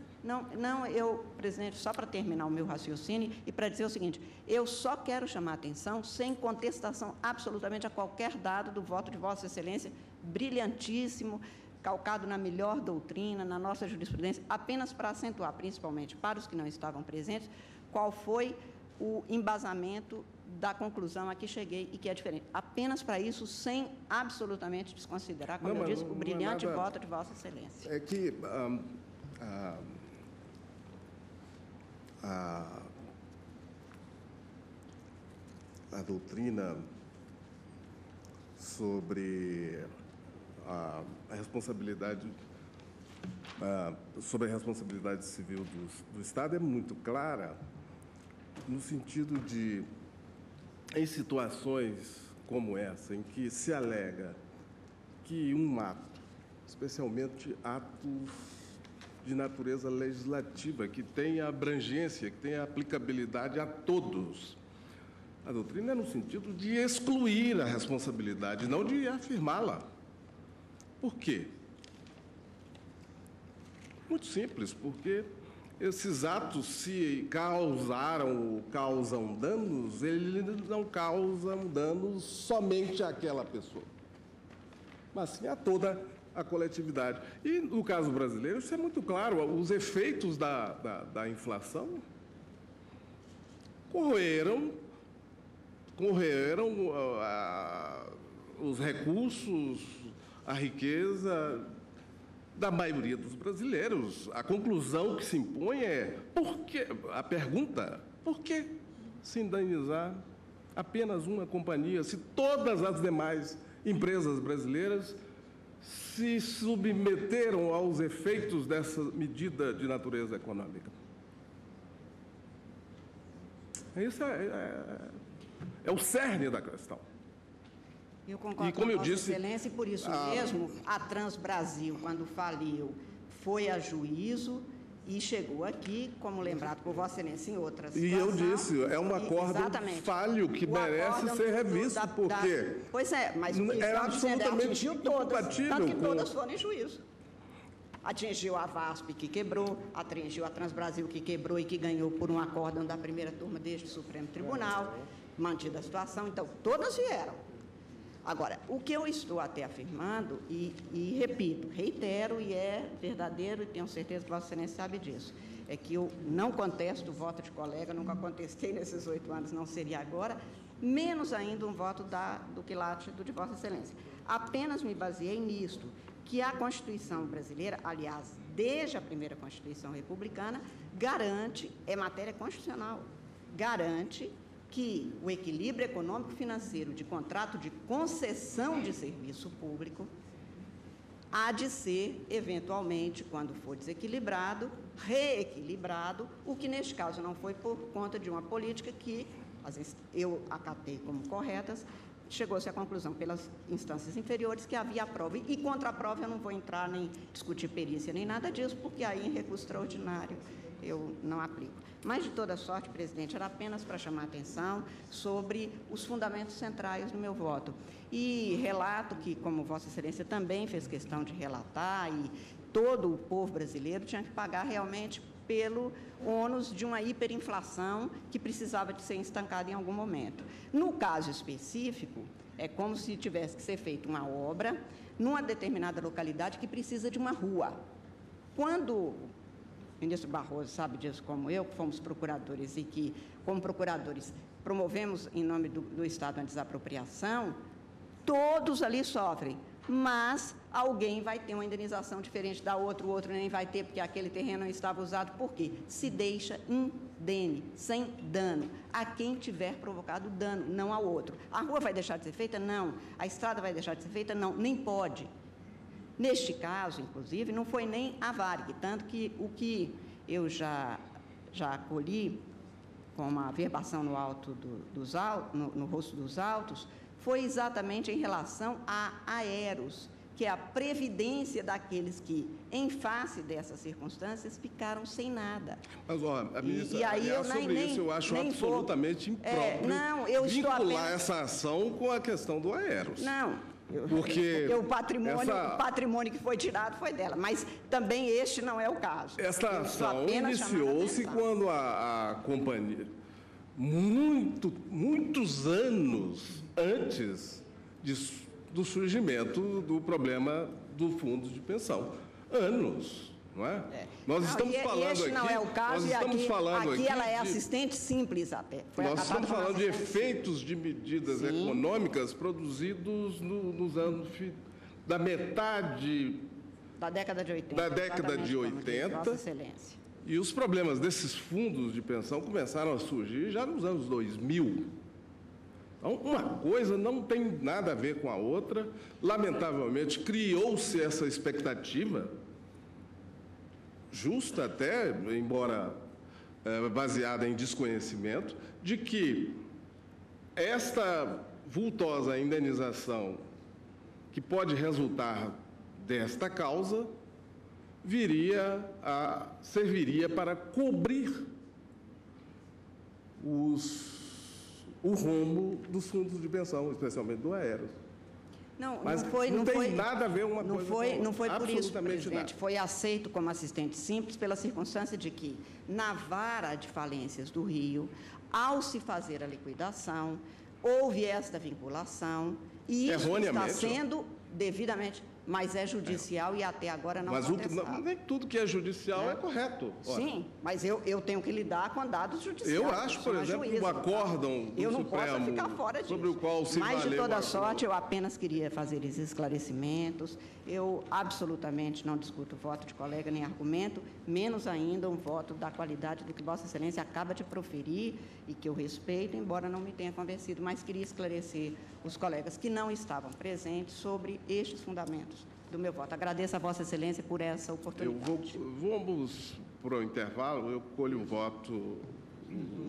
presidente, só para terminar o meu raciocínio e para dizer o seguinte: eu só quero chamar a atenção, sem contestação absolutamente a qualquer dado do voto de Vossa Excelência, brilhantíssimo, calcado na melhor doutrina, na nossa jurisprudência, apenas para acentuar, principalmente para os que não estavam presentes, qual foi o embasamento da conclusão a que cheguei e que é diferente. Apenas para isso, sem absolutamente desconsiderar, como eu disse, o brilhante voto de Vossa Excelência.
É que a doutrina sobre a responsabilidade civil do Estado é muito clara, no sentido de, em situações como essa, em que se alega que um ato, especialmente atos de natureza legislativa, que tenha abrangência, que tenha aplicabilidade a todos. A doutrina é no sentido de excluir a responsabilidade, não de afirmá-la. Por quê? Muito simples, porque esses atos, se causaram ou causam danos, eles não causam danos somente àquela pessoa, mas sim a toda a coletividade. E, no caso brasileiro, isso é muito claro. Os efeitos da inflação corroeram os recursos, a riqueza da maioria dos brasileiros. A conclusão que se impõe é, por que se indenizar apenas uma companhia se todas as demais empresas brasileiras se submeteram aos efeitos dessa medida de natureza econômica? Isso é o cerne da questão.
Eu concordo
como
com
eu
Vossa
disse,
Excelência, e por isso mesmo, a Transbrasil, quando faliu, foi a juízo e chegou aqui, como lembrado por Vossa Excelência em outras
situação. E eu disse, é um acordo falho que merece ser revisto, porque...
Pois é, mas o que
é absolutamente
atingiu todas, tanto que
com...
todas foram em juízo. Atingiu a VASP, que quebrou, atingiu a Transbrasil, que quebrou e que ganhou por um acórdão da primeira turma deste Supremo Tribunal, mantida a situação, então, todas vieram. Agora, o que eu estou até afirmando, e repito, reitero, e é verdadeiro, e tenho certeza que Vossa Excelência sabe disso, é que eu não contesto o voto de colega, nunca contestei nesses 8 anos, não seria agora, menos ainda um voto do quilate do de Vossa Excelência. Apenas me baseei nisto, que a Constituição brasileira, aliás, desde a primeira Constituição republicana, garante, é matéria constitucional, garante que o equilíbrio econômico-financeiro de contrato de concessão de serviço público há de ser, eventualmente, quando for desequilibrado, reequilibrado, o que, neste caso, não foi por conta de uma política que eu acatei como corretas, chegou-se à conclusão pelas instâncias inferiores que havia a prova. E contra a prova eu não vou entrar nem discutir perícia nem nada disso, porque aí em recurso extraordinário eu não aplico. Mas, de toda sorte, presidente, era apenas para chamar a atenção sobre os fundamentos centrais do meu voto. E relato que, como Vossa Excelência também fez questão de relatar, e todo o povo brasileiro tinha que pagar realmente pelo ônus de uma hiperinflação que precisava de ser estancada em algum momento. No caso específico, é como se tivesse que ser feita uma obra numa determinada localidade que precisa de uma rua. Quando o ministro Barroso sabe disso como eu, que fomos procuradores e que, como procuradores, promovemos em nome do Estado a desapropriação, todos ali sofrem, mas alguém vai ter uma indenização diferente da outra, o outro nem vai ter, porque aquele terreno não estava usado. Por quê? Se deixa indene, sem dano, a quem tiver provocado dano, não ao outro. A rua vai deixar de ser feita? Não. A estrada vai deixar de ser feita? Não, nem pode. Neste caso, inclusive, não foi nem a Varig, tanto que o que eu já acolhi com uma verbação no rosto dos autos foi exatamente em relação a aeros, que é a previdência daqueles que, em face dessas circunstâncias, ficaram sem nada.
Mas, ó, ministra,
e aí
isso eu acho absolutamente impróprio vincular essa ação com a questão do aeros.
Não,
porque
o patrimônio que foi tirado foi dela, mas também este não é o caso.
Essa ação iniciou-se quando a companhia, muitos anos antes do surgimento do problema do fundo de pensão. Anos, não é? Nós estamos falando aqui...
não é o caso, e aqui ela é assistente simples até.
Nós estamos falando de efeitos de medidas econômicas produzidos nos anos da metade...
Da década de 80.
Da década de 80.
Vossa Excelência.
E os problemas desses fundos de pensão começaram a surgir já nos anos 2000. Então, uma coisa não tem nada a ver com a outra. Lamentavelmente, criou-se essa expectativa, justa até, embora baseada em desconhecimento, de que esta vultosa indenização que pode resultar desta causa serviria para cobrir o rombo dos fundos de pensão, especialmente do aeros. Mas não tem nada a ver uma coisa com a outra.
Não foi por isso, presidente. Foi aceito como assistente simples pela circunstância de que, na vara de falências do Rio, ao se fazer a liquidação, houve esta vinculação e isso está sendo devidamente... mas é judicial e até agora não
Mas
contestado.
nem tudo que é judicial é correto. Ora,
Sim, mas eu tenho que lidar com dados judiciais.
eu acho, por exemplo, que o acórdão do
eu não posso
Supremo,
ficar fora disso.
sobre o qual se
Mas, de
valeu
toda
a-
sorte, eu apenas queria fazer esses esclarecimentos. Eu absolutamente não discuto voto de colega nem argumento, menos ainda um voto da qualidade do que Vossa Excelência acaba de proferir e que eu respeito, embora não me tenha convencido, mas queria esclarecer os colegas que não estavam presentes sobre estes fundamentos do meu voto. Agradeço a Vossa Excelência por essa oportunidade.
Vamos para o intervalo, eu colho o voto,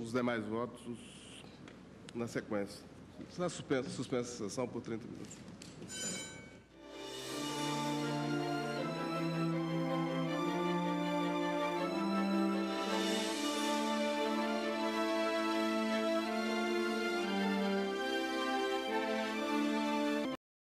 os demais votos na sequência. Na suspensa a sessão por 30 minutos.